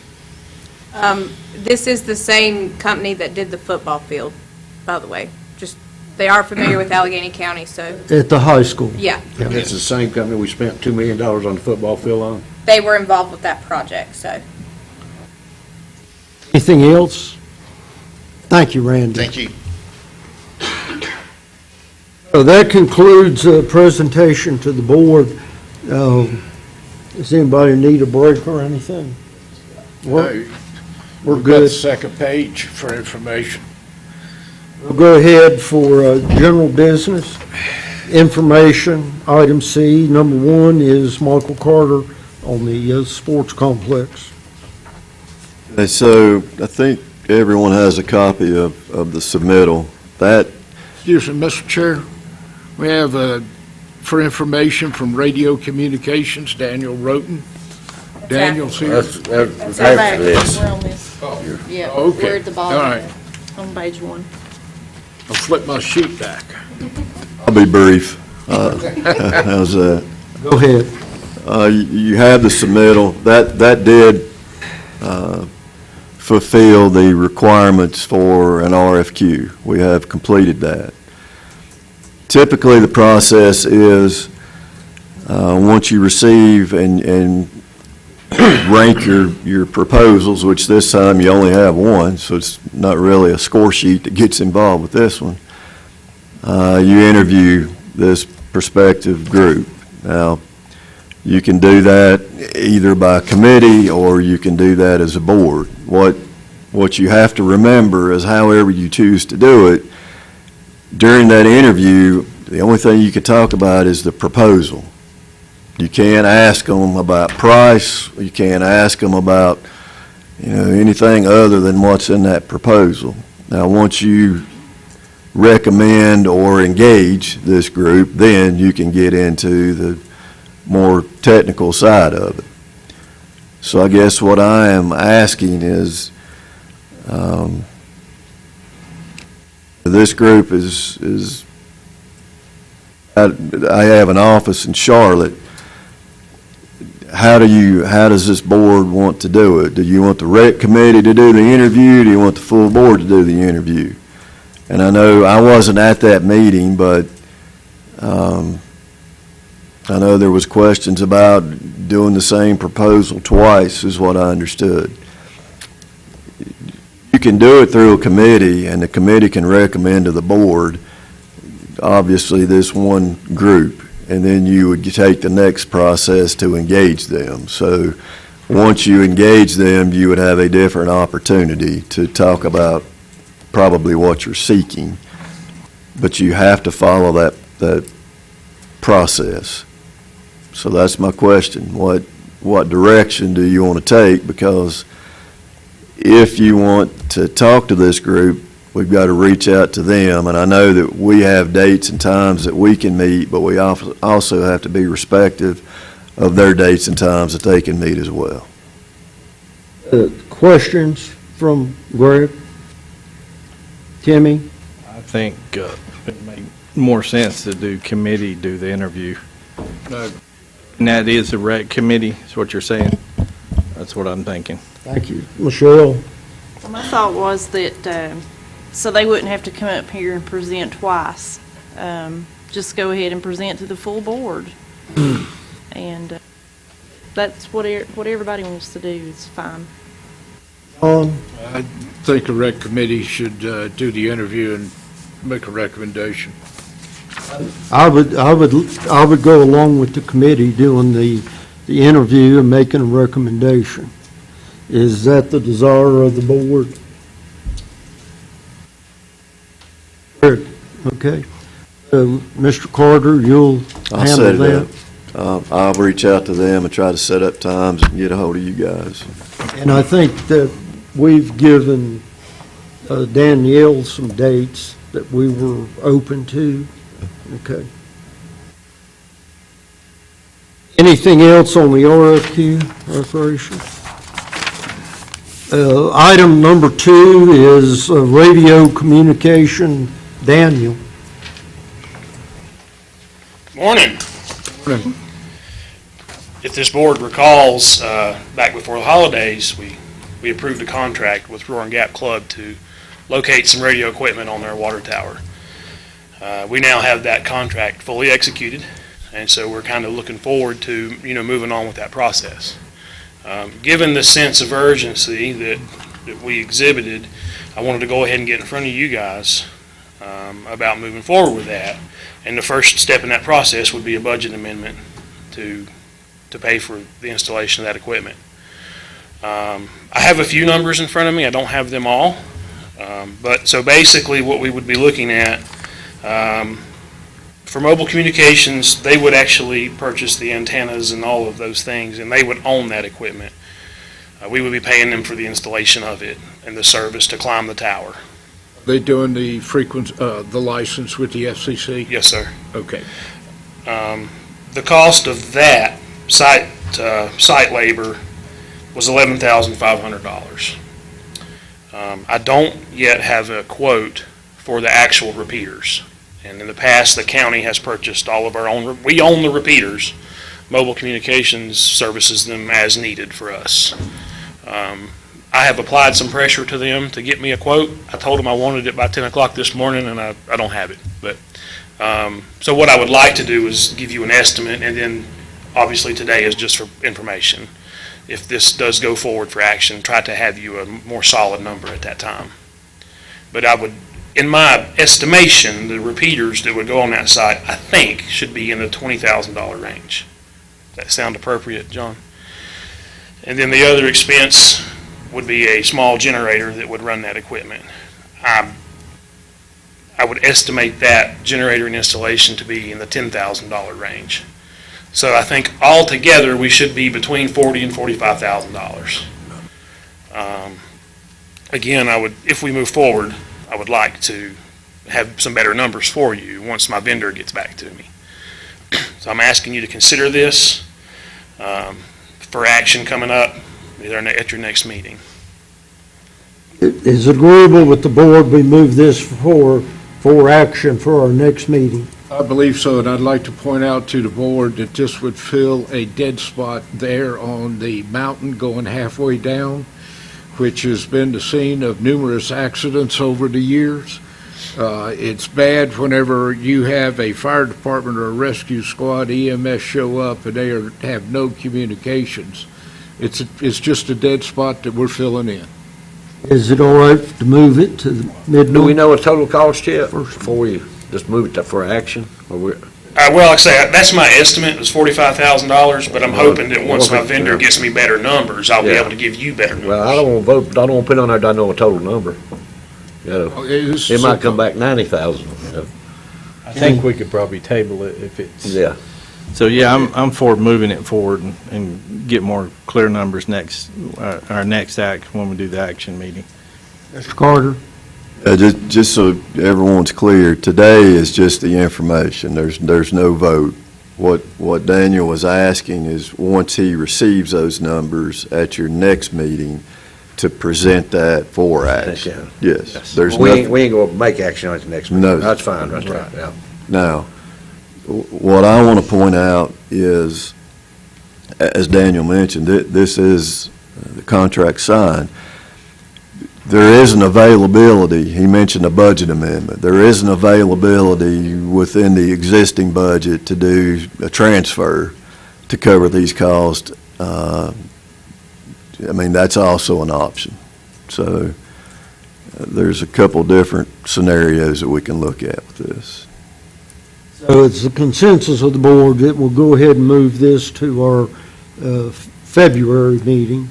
This is the same company that did the football field, by the way. Just, they are familiar with Alleghany County, so, At the high school? yeah. It's the same company we spent $2 million on the football field on? They were involved with that project, so. Anything else? Thank you, Randy. Thank you. So that concludes the presentation to the board. Does anybody need a break or anything? We're We've got the good. second page for information. We'll go ahead for general business. Information, item C, number 1 is Michael Carter on the sports complex. Okay, so I think everyone has a copy of the submittal. That, Excuse me, Mr. Chair, we have for information from Radio Communications, Daniel Roten. Daniel's here. That's after this. We're on this. Yeah, Okay. we're at the All bottom, right. on page 1. I'll flip my sheet back. I'll be brief. How's that? Go ahead. You have the submittal. That did fulfill the requirements for an RFQ. We have completed that. Typically, the process is, once you receive and rank your proposals, which this time you only have one, so it's not really a score sheet that gets involved with this one, you interview this prospective group. Now, you can do that either by committee or you can do that as a board. What you have to remember is, however you choose to do it, during that interview, the only thing you can talk about is the proposal. You can't ask them about price. You can't ask them about, anything other than what's in that proposal. Now, once you recommend or engage this group, then you can get into the more technical side of it. So I guess what I am asking is, this group is I have an office in Charlotte. How does this board want to do it? Do you want the rec committee to do the interview? Do you want the full board to do the interview? And I know I wasn't at that meeting, but I know there was questions about doing the same proposal twice, is what I understood. You can do it through a committee, and the committee can recommend to the board, obviously, this one group, and then you would take the next process to engage them. So once you engage them, you would have a different opportunity to talk about probably what you're seeking, but you have to follow that process. So that's my question. What direction do you want to take? Because if you want to talk to this group, we've got to reach out to them. And I know that we have dates and times that we can meet, but we also have to be respective of their dates and times that they can meet as well. Questions from Greg? Timmy? I think it make more sense to do the interview. And that is a rec committee, is what you're saying? That's what I'm thinking. Thank you. Michelle? Well, my thought was that, so they wouldn't have to come up here and present twice. Just go ahead and present to the full board. And that's what everybody wants to do is fine. I think a rec committee should do the interview and make a recommendation. I would go along with the committee doing the interview and making a recommendation. Is that the desire of the board? Good. Okay. Mr. Carter, you'll handle that? I'll reach out to them and try to set up times and get a hold of you guys. And I think that we've given Danielle some dates that we were open to. Okay. Anything else on the RFQ referendum? Item number 2 is radio communication. Daniel. Morning. Morning. If this board recalls, back before the holidays, we approved a contract with Roaring Gap Club to locate some radio equipment on their water tower. We now have that contract fully executed, and so we're kind of looking forward to, moving on with that process. Given the sense of urgency that we exhibited, I wanted to go ahead and get in front of you guys about moving forward with that. And the first step in that process would be a budget amendment to pay for the installation of that equipment. I have a few numbers in front of me. I don't have them all. But so basically what we would be looking at, for mobile communications, they would actually purchase the antennas and all of those things, and they would own that equipment. We would be paying them for the installation of it and the service to climb the tower. They doing the the license with the FCC? Yes, sir. Okay. The cost of that site labor was $11,500. I don't yet have a quote for the actual repeaters. And in the past, the county has purchased all of our own, we own the repeaters. Mobile Communications services them as needed for us. I have applied some pressure to them to get me a quote. I told them I wanted it by 10 o'clock this morning, and I don't have it. But so what I would like to do is give you an estimate, and then obviously today is just for information. If this does go forward for action, try to have you a more solid number at that time. But I would, in my estimation, the repeaters that would go on that site, I think, should be in the $20,000 range. Does that sound appropriate, John? And then the other expense would be a small generator that would run that equipment. I would estimate that generator and installation to be in the $10,000 range. So I think altogether we should be between $40,000 and $45,000. Again, if we move forward, I would like to have some better numbers for you once my vendor gets back to me. So I'm asking you to consider this for action coming up either at your next meeting. Is it agreeable with the board we move this for action for our next meeting? I believe so, and I'd like to point out to the board that this would fill a dead spot there on the mountain going halfway down, which has been the scene of numerous accidents over the years. It's bad whenever you have a fire department or a rescue squad, EMS show up and have no communications. It's just a dead spot that we're filling in. Is it all right to move it to the mid-month? Do we know a total cost yet before we just move it for action? Or we're, Well, like I say, that's my estimate, is $45,000, but I'm hoping that once my vendor gets me better numbers, I'll be Yeah. able to give you better numbers. well, I don't want to vote, I don't want to put on there, I know a total number. You know, it might come back 90,000. I think we could probably table it if it's. Yeah. So, yeah, I'm for moving it forward and get more clear numbers our next act, when we do the action meeting. Mr. Carter? Just so everyone's clear, today is just the information. There's no vote. What Daniel was asking is, once he receives those numbers at your next meeting, to present that for action. Yes. There's We nothing. ain't going to make action on it next meeting. No. That's fine, that's right, yeah. Now, what I want to point out is, as Daniel mentioned, this is the contract signed. There is an availability, he mentioned a budget amendment, there is an availability within the existing budget to do a transfer to cover these costs. I mean, that's also an option. So there's a couple different scenarios that we can look at with this. So it's the consensus of the board that we'll go ahead and move this to our February meeting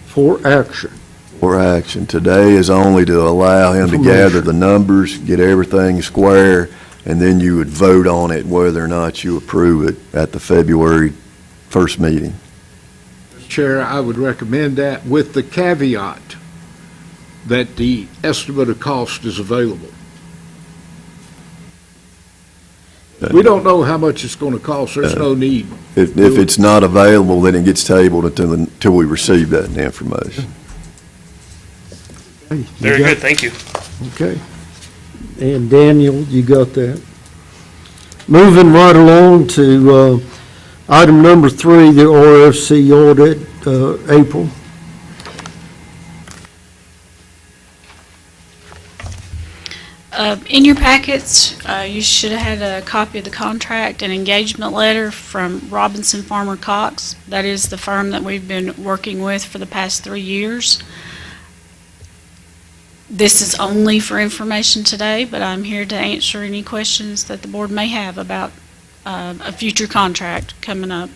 for action. For action. Today is only to allow him to gather the numbers, get everything square, and then you would vote on it whether or not you approve it at the February 1st meeting. Chair, I would recommend that with the caveat that the estimate of cost is available. We don't know how much it's going to cost. There's no need. If it's not available, then it gets tabled until we receive that information. Hey, you Very got- good, thank you. Okay. And Daniel, you got that? Moving right along to item number 3, the RFC audit, April. In your packets, you should have had a copy of the contract and engagement letter from Robinson Farmer Cox. That is the firm that we've been working with for the past 3 years. This is only for information today, but I'm here to answer any questions that the board may have about a future contract coming up.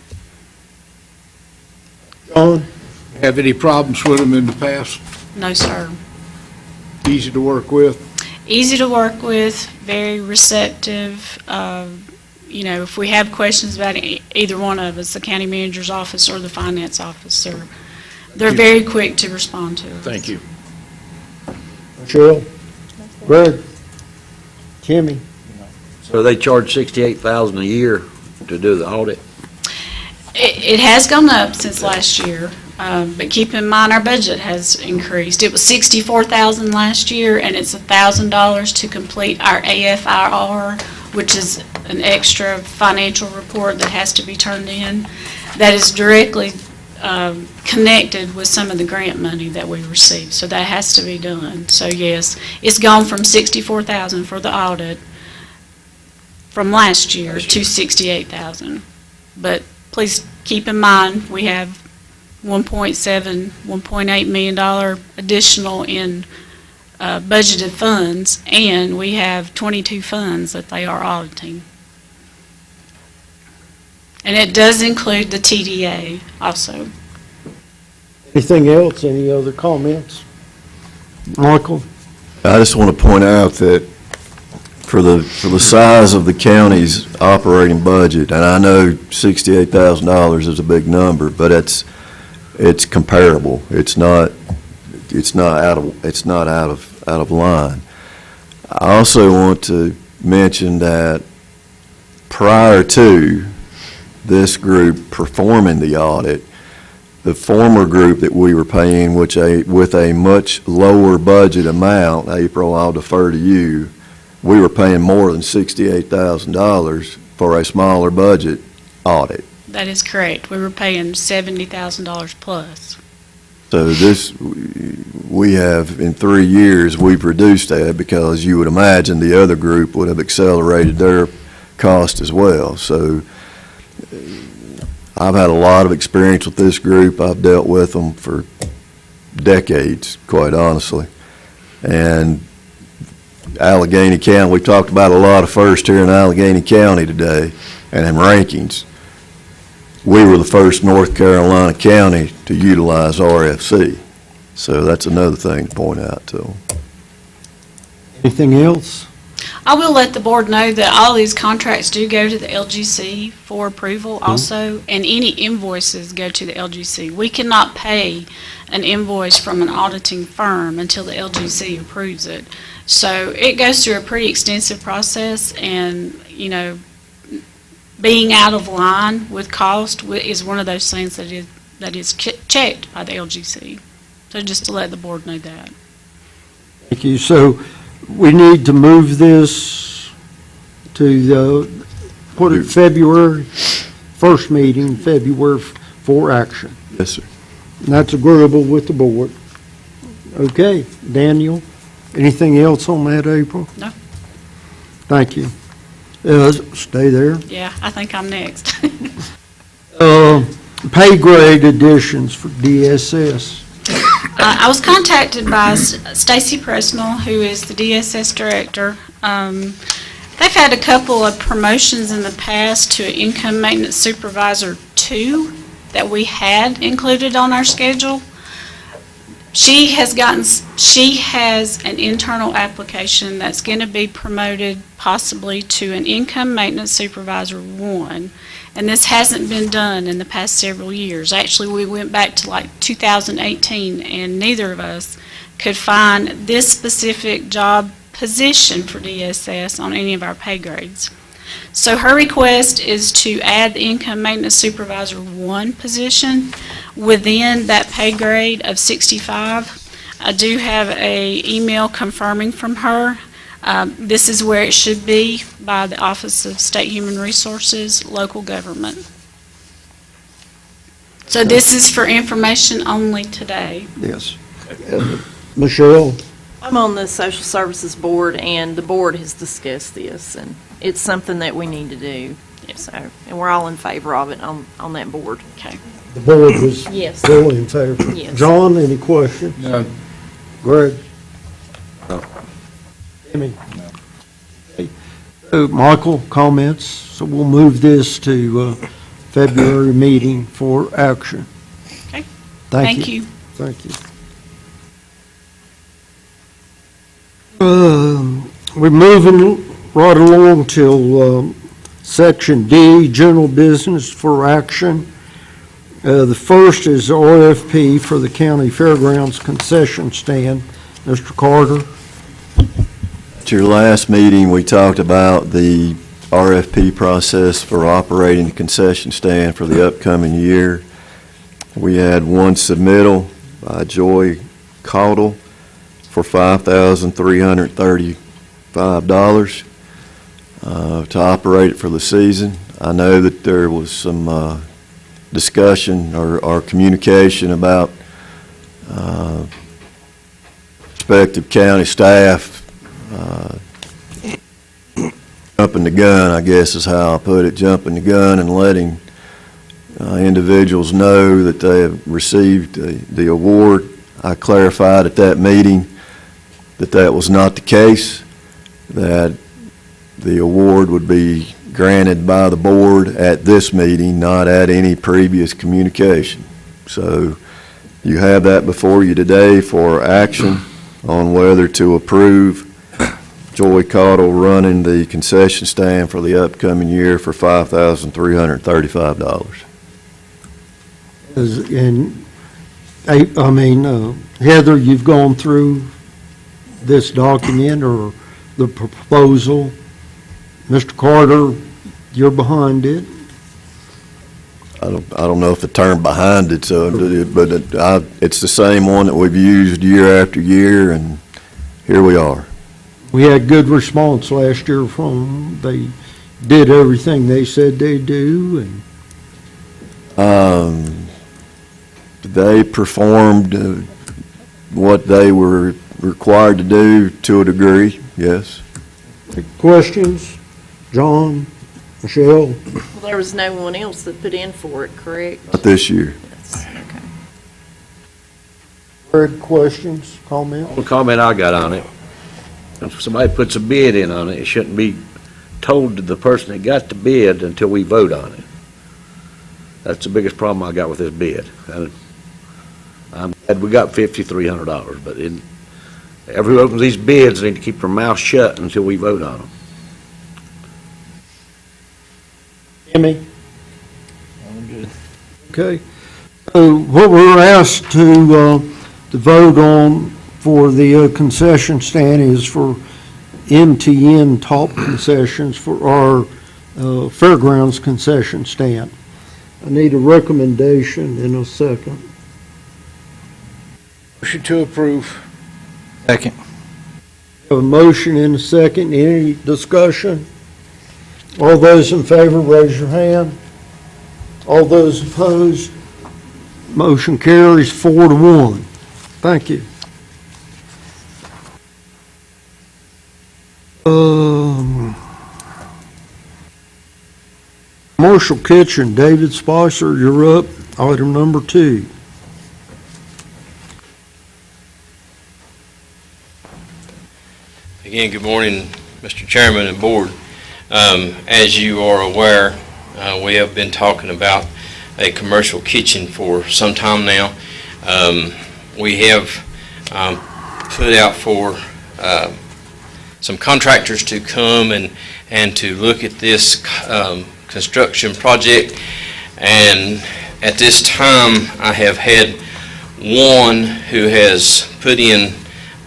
John? Have any problems with them in the past? No, sir. Easy to work with? Easy to work with, very receptive. If we have questions about either one of us, the county manager's office or the finance office, they're very quick to respond to us. Thank you. Michelle? Greg? Timmy? So they charge $68,000 a year to do the audit? It has gone up since last year, but keep in mind our budget has increased. It was $64,000 last year, and it's $1,000 to complete our AFIR, which is an extra financial report that has to be turned in. That is directly connected with some of the grant money that we receive, so that has to be done. So yes, it's gone from $64,000 for the audit from last year to $68,000. But please keep in mind, we have $1.8 million additional in budgeted funds, and we have 22 funds that they are auditing. And it does include the TDA also. Anything else? Any other comments? Michael? I just want to point out that for the size of the county's operating budget, and I know $68,000 is a big number, but it's comparable. It's not out of line. I also want to mention that prior to this group performing the audit, the former group that we were paying, with a much lower budget amount, April, I'll defer to you, we were paying more than $68,000 for a smaller budget audit. That is correct. We were paying $70,000 plus. So this, we have, in 3 years, we've reduced that because you would imagine the other group would have accelerated their cost as well. So I've had a lot of experience with this group. I've dealt with them for decades, quite honestly. And Alleghany County, we talked about a lot of first here in Alleghany County today, and in rankings, we were the first North Carolina county to utilize RFC. So that's another thing to point out to them. Anything else? I will let the board know that all these contracts do go to the LGC for approval also, and any invoices go to the LGC. We cannot pay an invoice from an auditing firm until the LGC approves it. So it goes through a pretty extensive process, and, you know, being out of line with cost is one of those things that is checked by the LGC. So just to let the board know that. Thank you. So we need to move this to February, first meeting, February for action. Yes, sir. And that's agreeable with the board. Okay, Daniel, anything else on that, April? No. Thank you. Stay there. Yeah, I think I'm next. Pay grade additions for DSS. I was contacted by Stacy Presnell, who is the DSS director. They've had a couple of promotions in the past to an income maintenance supervisor 2 that we had included on our schedule. She has an internal application that's going to be promoted possibly to an income maintenance supervisor 1, and this hasn't been done in the past several years. Actually, we went back to like 2018, and neither of us could find this specific job position for DSS on any of our pay grades. So her request is to add the income maintenance supervisor 1 position within that pay grade of 65. I do have a email confirming from her. This is where it should be by the Office of State Human Resources, local government. So this is for information only today. Yes. Michelle? I'm on the Social Services Board, and the board has discussed this, and it's something that we need to do. So, and we're all in favor of it on that board. Okay. The board was Yes. fully in favor. Yes. John, any questions? No. Greg? No. Amy? No. Michael, comments? So we'll move this to February meeting for action. Okay. Thank you. Thank you. Thank you. We're moving right along till Section D, General Business for Action. The first is RFP for the County Fairgrounds concession stand. Mr. Carter? At your last meeting, we talked about the RFP process for operating the concession stand for the upcoming year. We had one submittal by Joy Caudle for $5,335 to operate it for the season. I know that there was some discussion or communication about respective county staff jumping the gun, I guess is how I put it, jumping the gun and letting individuals know that they have received the award. I clarified at that meeting that that was not the case, that the award would be granted by the board at this meeting, not at any previous communication. So you have that before you today for action on whether to approve Joy Caudle running the concession stand for the upcoming year for $5,335. And I mean, Heather, you've gone through this document or the proposal. Mr. Carter, you're behind it. I don't know if the term behind it's, but it's the same one that we've used year after year, and here we are. We had good response last year from them. They did everything they said they'd do, and they performed what they were required to do to a degree, yes. Questions? John, Michelle? Well, there was no one else that put in for it, correct? Not this year. Yes, okay. Fred, questions, comments? One comment I got on it, if somebody puts a bid in on it, it shouldn't be told to the person that got the bid until we vote on it. That's the biggest problem I got with this bid. And I'm glad we got $5,300, but everyone who opens these bids need to keep their mouth shut until we vote on them. Jimmy? Okay. So what we're asked to vote on for the concession stand is for MTN top concessions for our fairgrounds concession stand. I need a recommendation in a second. Motion to approve. Second. Have a motion in a second. Any discussion? All those in favor, raise your hand. All those opposed, motion carries 4-1. Thank you. Commercial kitchen, David Spicer, you're up. Item number 2. Again, good morning, Mr. Chairman and Board. As you are aware, we have been talking about a commercial kitchen for some time now. We have put out for some contractors to come and to look at this construction project. And at this time, I have had one who has put in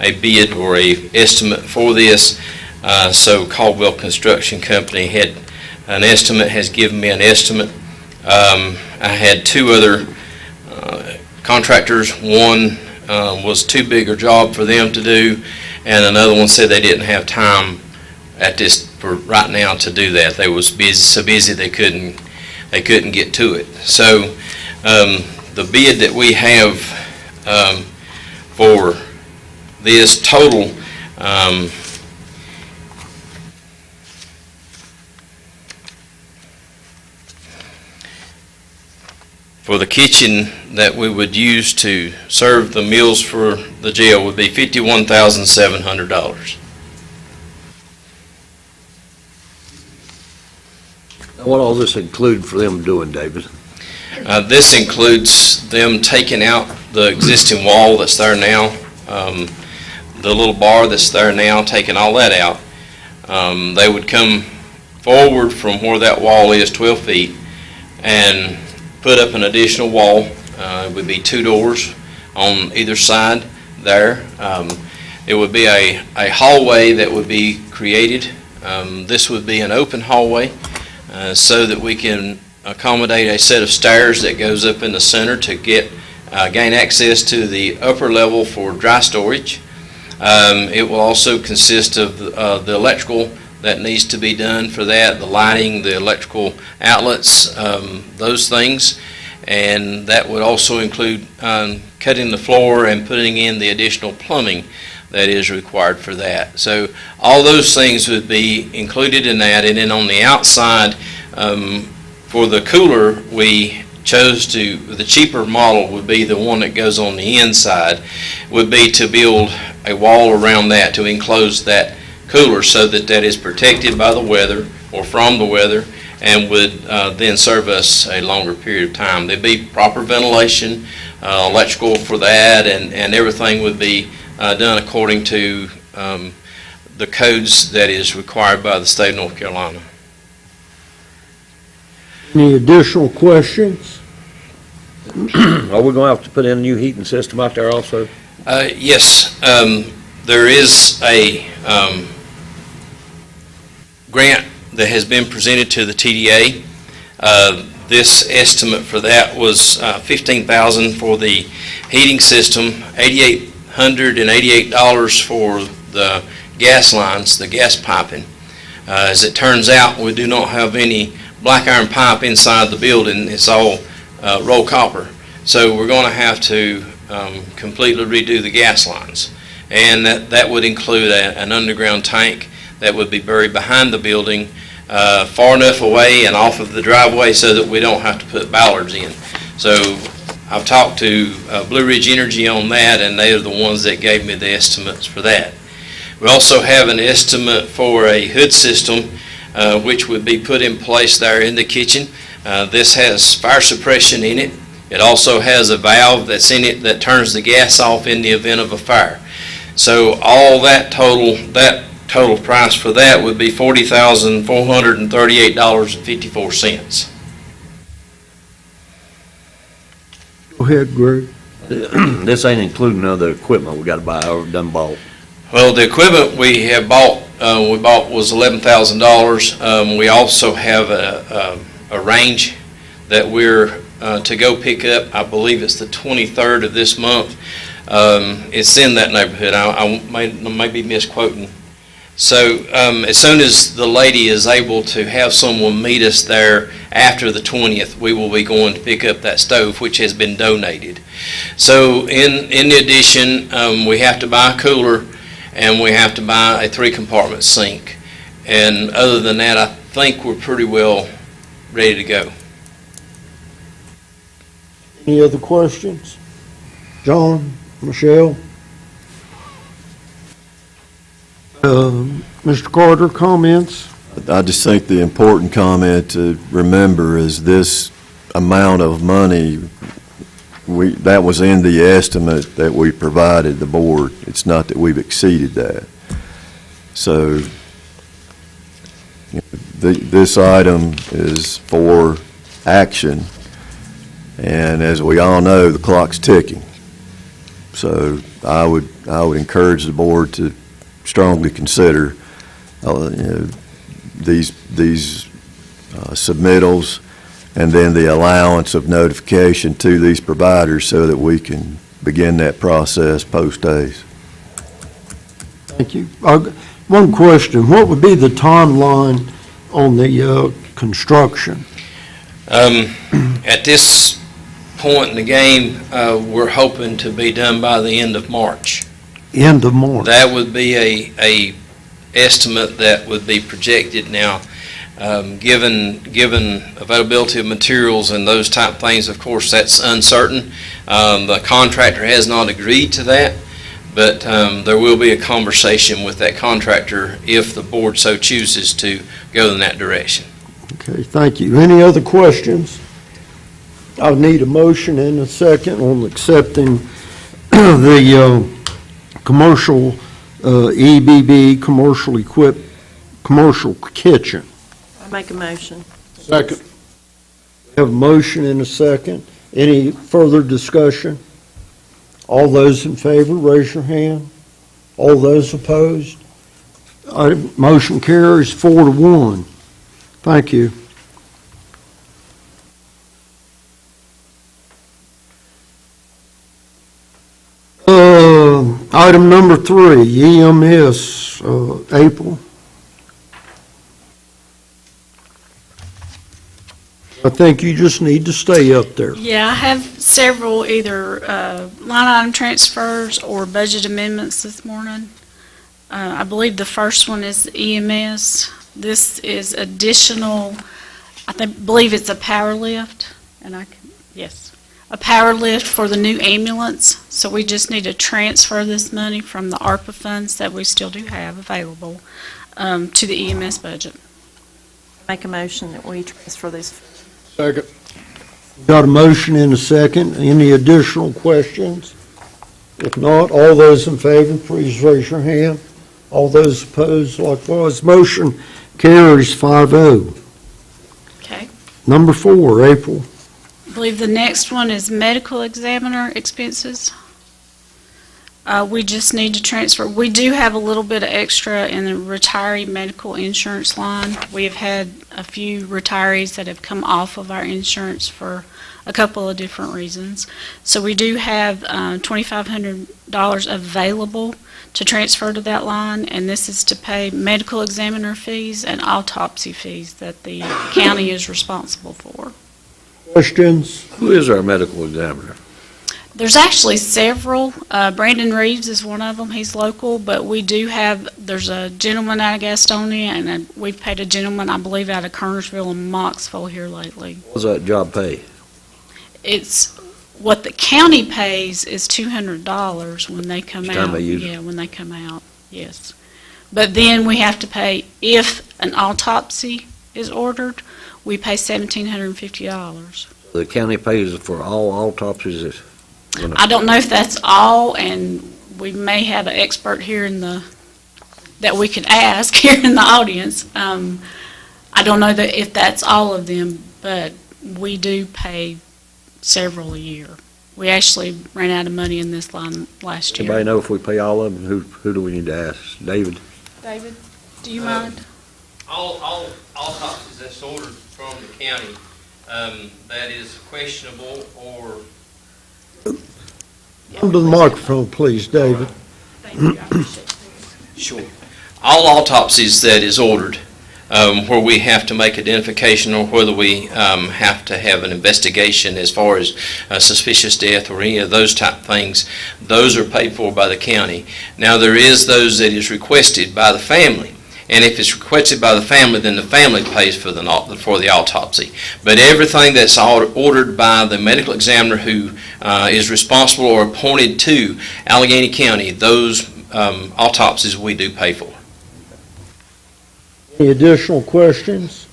a bid or a estimate for this. So Caldwell Construction Company had an estimate, has given me an estimate. I had 2 other contractors. One was too big a job for them to do, and another one said they didn't have time for right now to do that. They was busy, so busy they couldn't get to it. So the bid that we have for this total for the kitchen that we would use to serve the meals for the jail would be $51,700. What all this include for them doing, David? This includes them taking out the existing wall that's there now, the little bar that's there now, taking all that out. They would come forward from where that wall is 12 feet and put up an additional wall. It would be 2 doors on either side there. It would be a hallway that would be created. This would be an open hallway so that we can accommodate a set of stairs that goes up in the center to gain access to the upper level for dry storage. It will also consist of the electrical that needs to be done for that, the lighting, the electrical outlets, those things. And that would also include cutting the floor and putting in the additional plumbing that is required for that. So all those things would be included in that. And then on the outside, for the cooler, we chose the cheaper model would be the one that goes on the inside, would be to build a wall around that to enclose that cooler so that that is protected by the weather or from the weather and would then serve us a longer period of time. There'd be proper ventilation, electrical for that, and everything would be done according to the codes that is required by the state of North Carolina. Any additional questions? Are we going to have to put in a new heating system out there also? Yes, there is a grant that has been presented to the TDA. This estimate for that was $15,000 for the heating system, $8,888 for the gas lines, the gas piping. As it turns out, we do not have any black iron pipe inside the building. It's all rolled copper. So we're going to have to completely redo the gas lines. And that would include an underground tank that would be buried behind the building, far enough away and off of the driveway so that we don't have to put ballards in. So I've talked to Blue Ridge Energy on that, and they are the ones that gave me the estimates for that. We also have an estimate for a hood system, which would be put in place there in the kitchen. This has fire suppression in it. It also has a valve that's in it that turns the gas off in the event of a fire. So all that total price for that would be $40,438.54. Go ahead, Greg. This ain't including other equipment we gotta buy or done bought. Well, the equipment we have bought, was $11,000. We also have a range that we're to go pick up. I believe it's the 23rd of this month. It's in that neighborhood. I may be misquoting. So as soon as the lady is able to have someone meet us there after the 20th, we will be going to pick up that stove, which has been donated. So in addition, we have to buy a cooler, and we have to buy a 3-compartment sink. And other than that, I think we're pretty well ready to go. Any other questions? John, Michelle? Mr. Carter, comments? I just think the important comment to remember is this amount of money, that was in the estimate that we provided the board. It's not that we've exceeded that. So this item is for action, and as we all know, the clock's ticking. So I would encourage the board to strongly consider these submittals, and then the allowance of notification to these providers so that we can begin that process post-days. Thank you. One question, what would be the timeline on the construction? At this point in the game, we're hoping to be done by the end of March. End of March? That would be a estimate that would be projected now. Given availability of materials and those type things, of course, that's uncertain. The contractor has not agreed to that, but there will be a conversation with that contractor if the board so chooses to go in that direction. Okay, thank you. Any other questions? I need a motion and a second on accepting the commercial EBB commercial kitchen. I make a motion. Second. We have a motion and a second. Any further discussion? All those in favor, raise your hand. All those opposed? Motion carries 4-1. Thank you. Item number 3, EMS, April. I think you just need to stay up there. Yeah, I have several either line item transfers or budget amendments this morning. I believe the first one is EMS. This is additional, believe it's a power lift, and a power lift for the new ambulance. So we just need to transfer this money from the ARPA funds that we still do have available to the EMS budget. Make a motion that we transfer this. Second. Got a motion and a second. Any additional questions? If not, all those in favor, please raise your hand. All those opposed, likewise. Motion carries 5-0. Okay. Number 4, April. I believe the next one is medical examiner expenses. We just need to transfer. We do have a little bit of extra in the retiree medical insurance line. We have had a few retirees that have come off of our insurance for a couple of different reasons. So we do have $2,500 available to transfer to that line, and this is to pay medical examiner fees and autopsy fees that the county is responsible for. Questions? Who is our medical examiner? There's actually several. Brandon Reeves is one of them. He's local, but we do have, there's a gentleman out of Gastonia, and we've paid a gentleman, I believe, out of Kernersville and Moxville here lately. What does that job pay? It's, what the county pays is $200 when they come Each out. time they use it? Yeah, when they come out, yes. But then we have to pay, if an autopsy is ordered, we pay $1,750. The county pays for all autopsies? I don't know if that's all, and we may have an expert here that we could ask here in the audience. I don't know if that's all of them, but we do pay several a year. We actually ran out of money in this line last year. Anybody know if we pay all of them? Who do we need to ask? David? David, do you mind? All autopsies that's ordered from the county, that is questionable or Come to the microphone, please, David. Sure. All autopsies that is ordered, where we have to make identification or whether we have to have an investigation as far as suspicious death or any of those type things, those are paid for by the county. Now, there is those that is requested by the family. And if it's requested by the family, then the family pays for the autopsy. But everything that's ordered by the medical examiner who is responsible or appointed to Alleghany County, those autopsies we do pay for. Any additional questions?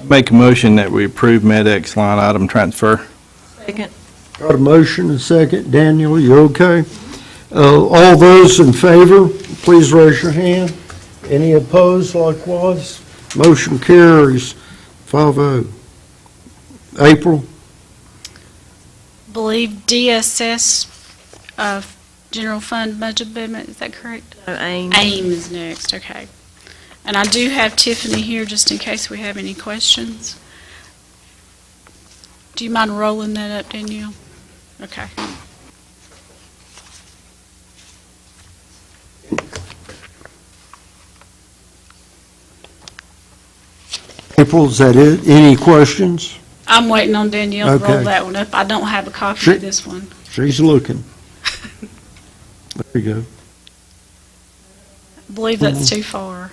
Make a motion that we approve MedX line item transfer. Second. Got a motion and a second. Daniel, you okay? All those in favor, please raise your hand. Any opposed likewise? Motion carries 5-0. April? Believe DSS, General Fund Budget Amendment, is that correct? AIM. AIM is next, okay. And I do have Tiffany here just in case we have any questions. Do you mind rolling that up, Danielle? Okay. April, is that it? Any questions? I'm waiting on Danielle to roll Okay. that one up. I don't have a copy Sure. of this one. She's looking. There you go. I believe that's too far.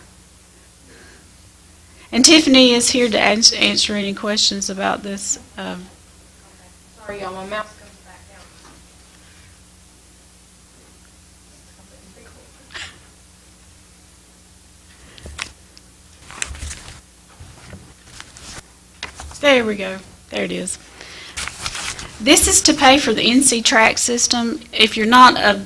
And Tiffany is here to answer any questions about this. Sorry, y'all, my mouse comes back down. There we go. There it is. This is to pay for the NC Track system. If you're not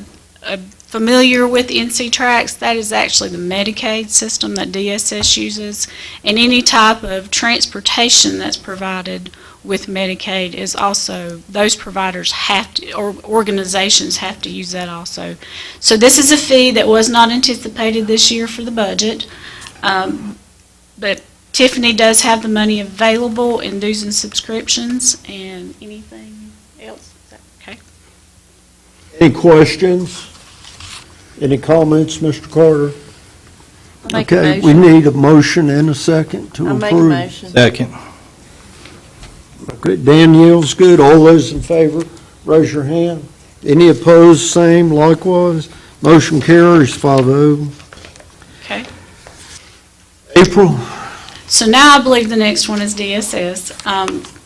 familiar with NC Tracks, that is actually the Medicaid system that DSS uses. And any type of transportation that's provided with Medicaid is also, those providers have to, or organizations have to use that also. So this is a fee that was not anticipated this year for the budget. But Tiffany does have the money available in dues and subscriptions. And anything else? Is that okay? Any questions? Any comments, Mr. Carter? I'll make a Okay, we motion. need a motion and a second to I'll approve. make a motion. Second. Okay, Danielle's good. All those in favor, raise your hand. Any opposed, same, likewise. Motion carries 5-0. Okay. April? So now I believe the next one is DSS.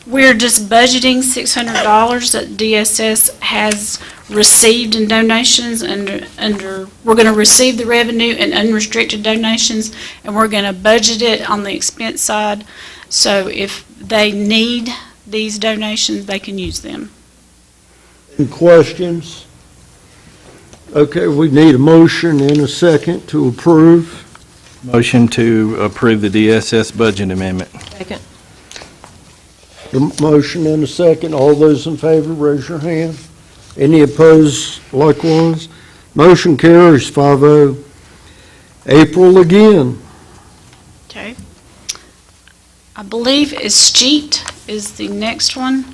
We're just budgeting $600 that DSS has received in donations we're going to receive the revenue in unrestricted donations, and we're going to budget it on the expense side. So if they need these donations, they can use them. Any questions? Okay, we need a motion and a second to approve. Motion to approve the DSS budget amendment. Second. The motion and a second. All those in favor, raise your hand. Any opposed, likewise. Motion carries 5-0. April again. Okay. I believe Escheat is the next one.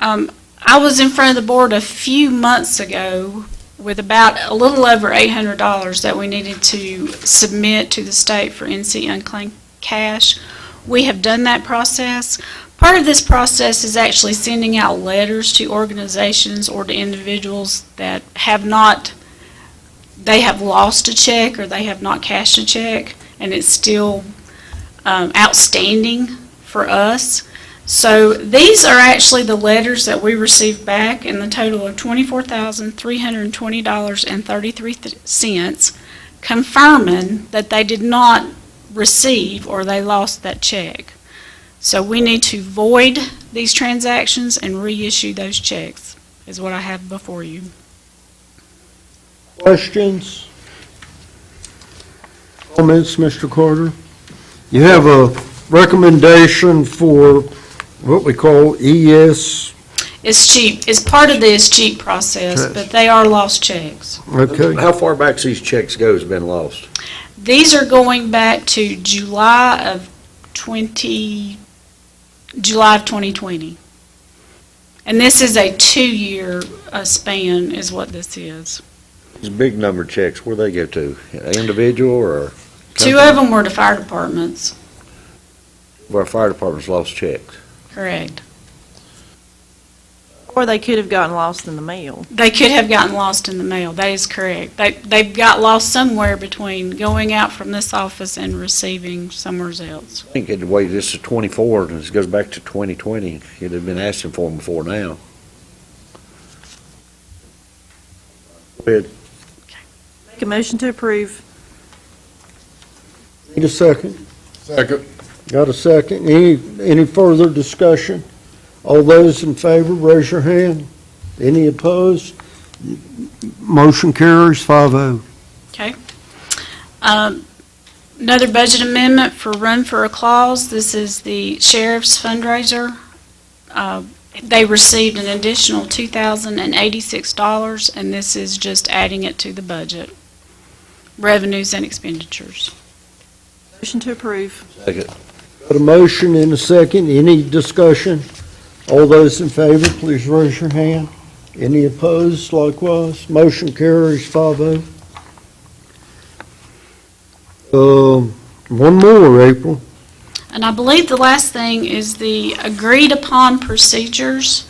I was in front of the board a few months ago with about a little over $800 that we needed to submit to the state for NC unclaimed cash. We have done that process. Part of this process is actually sending out letters to organizations or to individuals that have not, they have lost a check or they have not cashed a check, and it's still outstanding for us. So these are actually the letters that we received back in the total of $24,320.33, confirming that they did not receive or they lost that check. So we need to void these transactions and reissue those checks, is what I have before you. Questions? Comments, Mr. Carter? You have a recommendation for what we call ES. It's cheap, it's part of the it's cheap process, but they are lost checks. Okay. How far back these checks go has been lost? These are going back to July of 2020. And this is a 2-year span is what this is. These big number checks, where they go to? Individual or? 2 of them were to fire departments, Where fire departments lost checks. correct. Or they could have gotten lost in the mail. They could have gotten lost in the mail, that is correct. They've got lost somewhere between going out from this office and receiving somewhere else. I think it'd wait this to 24, and this goes back to 2020. You'd have been asking for them before now. Go ahead. Make a motion to approve. Need a second? Second. Got a second? Any further discussion? All those in favor, raise your hand. Any opposed? Motion carries 5-0. Okay. Another budget amendment for Run for a Clause. This is the sheriff's fundraiser. They received an additional $2,086, and this is just adding it to the budget. Revenues and expenditures. Motion to approve. Second. Got a motion and a second. Any discussion? All those in favor, please raise your hand. Any opposed, likewise? Motion carries 5-0. One more, April. And I believe the last thing is the agreed-upon procedures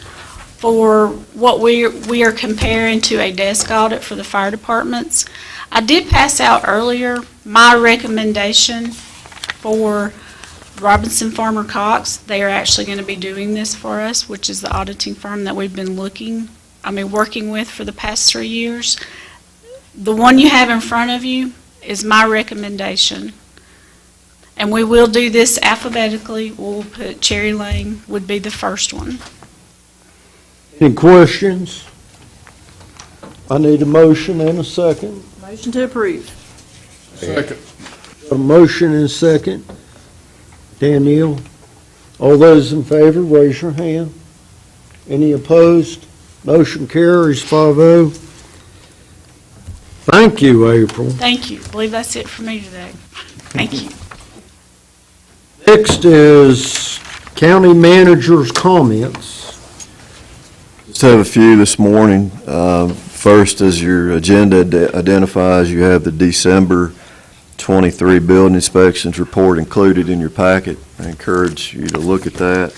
for what we are comparing to a desk audit for the fire departments. I did pass out earlier my recommendation for Robinson Farmer Cox. They are actually going to be doing this for us, which is the auditing firm that we've been working with for the past 3 years. The one you have in front of you is my recommendation. And we will do this alphabetically. We'll put Cherry Lane would be the first one. Any questions? I need a motion and a second. Motion to approve. Second. A motion and a second. Danielle, all those in favor, raise your hand. Any opposed? Motion carries 5-0. Thank you, April. Thank you. I believe that's it for me today. Thank you. Next is county manager's comments. Just have a few this morning. First, as your agenda identifies, you have the December 23 building inspections report included in your packet. I encourage you to look at that.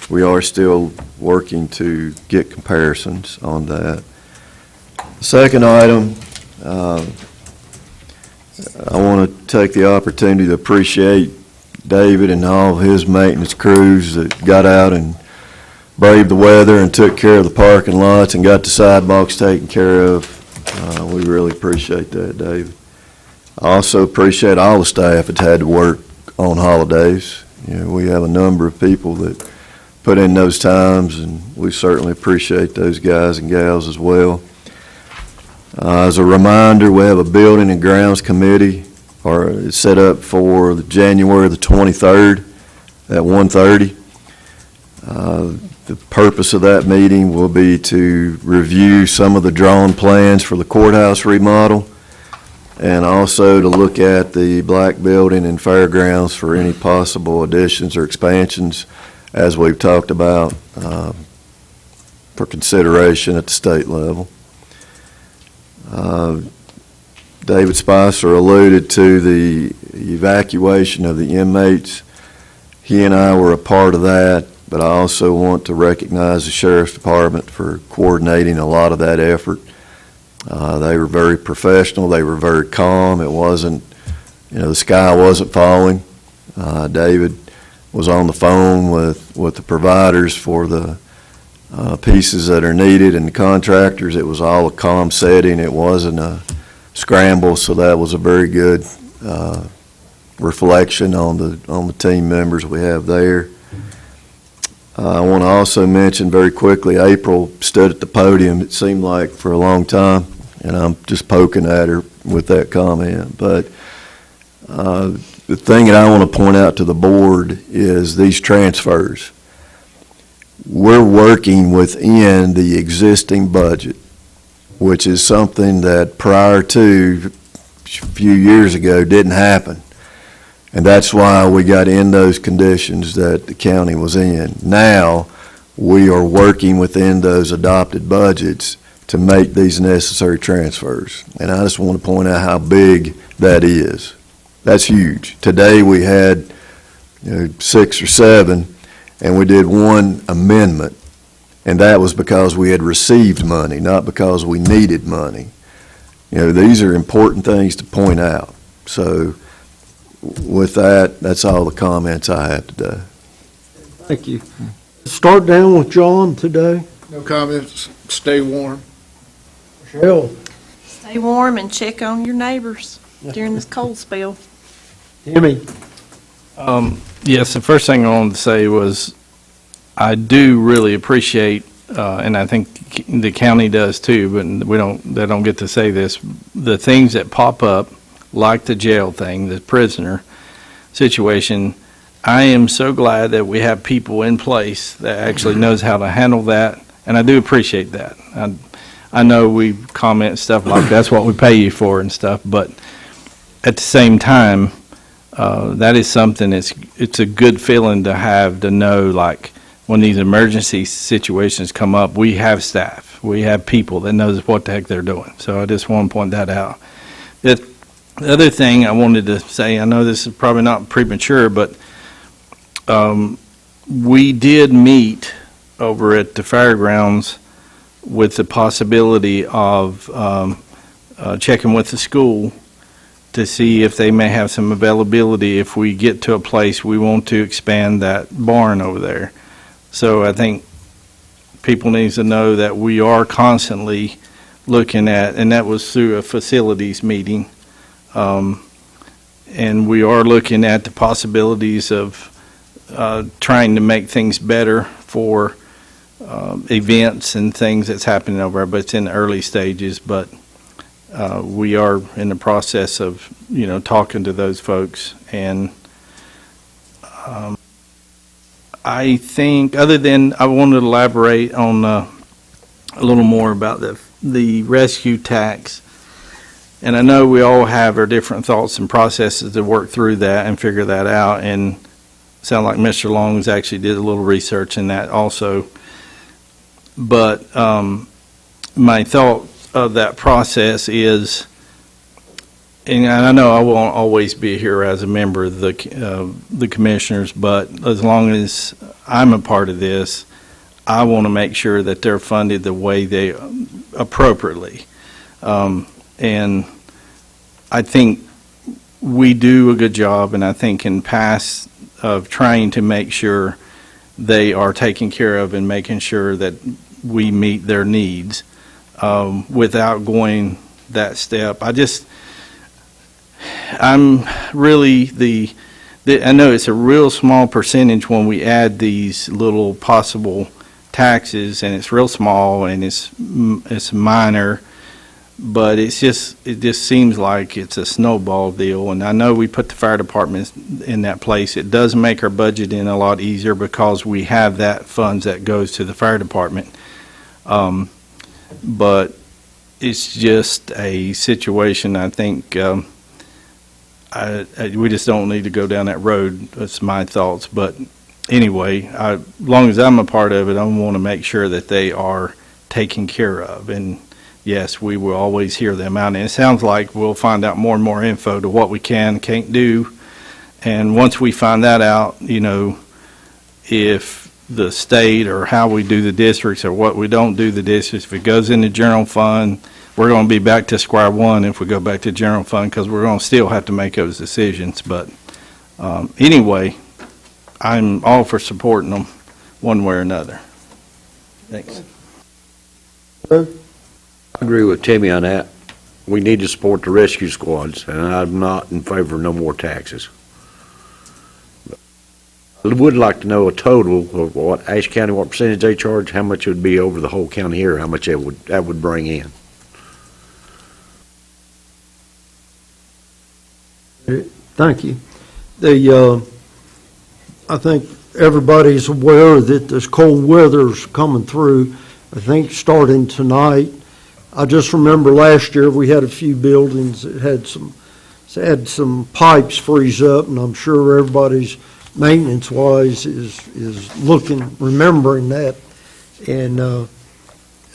We are still working to get comparisons on that. The second item, I want to take the opportunity to appreciate David and all of his maintenance crews that got out and braved the weather and took care of the parking lots and got the sidewalks taken care of. We really appreciate that, David. I also appreciate all the staff that's had to work on holidays. You know, we have a number of people that put in those times, and we certainly appreciate those guys and gals as well. As a reminder, we have a building and grounds committee, or it's set up for January the 23rd at 1:30. The purpose of that meeting will be to review some of the drawn plans for the courthouse remodel, and also to look at the black building and fairgrounds for any possible additions or expansions, as we've talked about, for consideration at the state level. David Spicer alluded to the evacuation of the inmates. He and I were a part of that. but I also want to recognize the Sheriff's Department for coordinating a lot of that effort. They were very professional. They were very calm. It wasn't, the sky wasn't falling. David was on the phone with the providers for the pieces that are needed and the contractors. It was all a calm setting. It wasn't a scramble, so that was a very good reflection on the team members we have there. I want to also mention very quickly, April stood at the podium, it seemed like, for a long time, and I'm just poking at her with that comment. But the thing that I want to point out to the board is these transfers. We're working within the existing budget, which is something that prior to a few years ago didn't happen. And that's why we got in those conditions that the county was in. Now, we are working within those adopted budgets to make these necessary transfers. And I just want to point out how big that is. That's huge. Today, we had 6 or 7, and we did one amendment. And that was because we had received money, not because we needed money. These are important things to point out. So, with that, that's all the comments I have today. Thank you. Start down with John today. No comments. Stay warm. Michelle. Stay warm and check on your neighbors during this cold spell. Jimmy. Yes, the first thing I wanted to say was I do really appreciate, and I think the county does too, but they don't get to say this, the things that pop up, like the jail thing, the prisoner situation. I am so glad that we have people in place that actually knows how to handle that, and I do appreciate that. I know we comment stuff like that's what we pay you for and stuff, but at the same time, that is something it's a good feeling to have, to know, like, when these emergency situations come up, we have staff, we have people that knows what the heck they're doing. So I just want to point that out. The other thing I wanted to say, I know this is probably not premature, but we did meet over at the fairgrounds with the possibility of checking with the school to see if they may have some availability if we get to a place we want to expand that barn over there. So I think people need to know that we are constantly looking at, and that was through a facilities meeting, and we are looking at the possibilities of trying to make things better for events and things that's happening over there, but it's in the early stages. But we are in the process of, talking to those folks. And I think, other than I wanted to elaborate on a little more about the rescue tax. And I know we all have our different thoughts and processes to work through that and figure that out. And sound like Mr. Long's actually did a little research in that also. But my thought of that process is, and I know I won't always be here as a member of the commissioners, but as long as I'm a part of this, I want to make sure that they're funded the way they appropriately. And I think we do a good job, and I think in past of trying to make sure they are taken care of and making sure that we meet their needs without going that step. I'm really I know it's a real small percentage when we add these little possible taxes, and it's real small and it's minor, but it just seems like it's a snowball deal. And I know we put the fire department in that place. It does make our budgeting a lot easier because we have that funds that goes to the fire department. But it's just a situation, I think, we just don't need to go down that road. That's my thoughts. But anyway, as long as I'm a part of it, I want to make sure that they are taken care of. And yes, we will always hear them out. And it sounds like we'll find out more and more info to what we can, can't do. And once we find that out, if the state or how we do the districts or what we don't do the districts. If it goes in the general fund, we're going to be back to square one if we go back to general fund, because we're going to still have to make those decisions. But anyway, I'm all for supporting them one way or another. Thanks. I agree with Timmy on that. We need to support the rescue squads, and I'm not in favor of no more taxes. I would like to know a total of what Ashe County, what percentage they charge, how much it would be over the whole county here, how much that would bring in. Thank you. I think everybody's aware that this cold weather's coming through, I think starting tonight. I just remember last year we had a few buildings that had some pipes freeze up, and I'm sure everybody's maintenance-wise is remembering that. And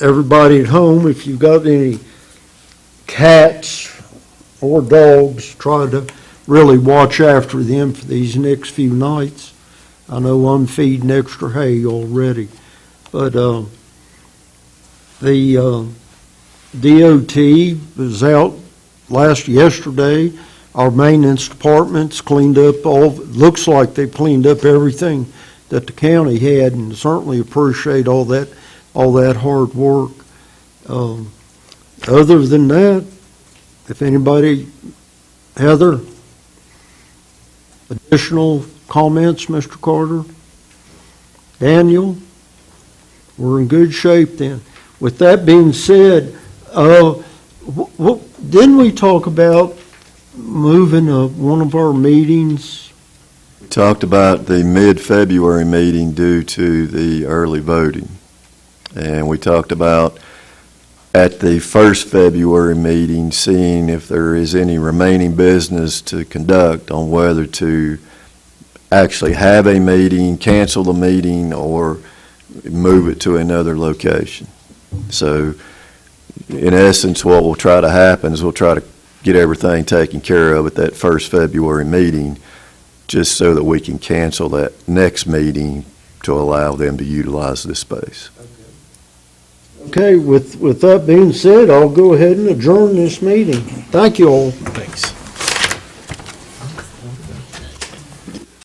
everybody at home, if you've got any cats or dogs, try to really watch after them for these next few nights. I know I'm feeding extra hay already. But the DOT was out yesterday. Our maintenance department's cleaned up looks like they cleaned up everything that the county had, and certainly appreciate all that hard work. Other than that, if anybody, Heather, additional comments, Mr. Carter? Daniel? We're in good shape then. With that being said, didn't we talk about moving one of our meetings? We talked about the mid-February meeting due to the early voting. And we talked about at the first February meeting, seeing if there is any remaining business to conduct on whether to actually have a meeting, cancel the meeting, or move it to another location. So in essence, what will try to happen is we'll try to get everything taken care of at that first February meeting, just so that we can cancel that next meeting to allow them to utilize this space. Okay, with that being said, I'll go ahead and adjourn this meeting. Thank you all.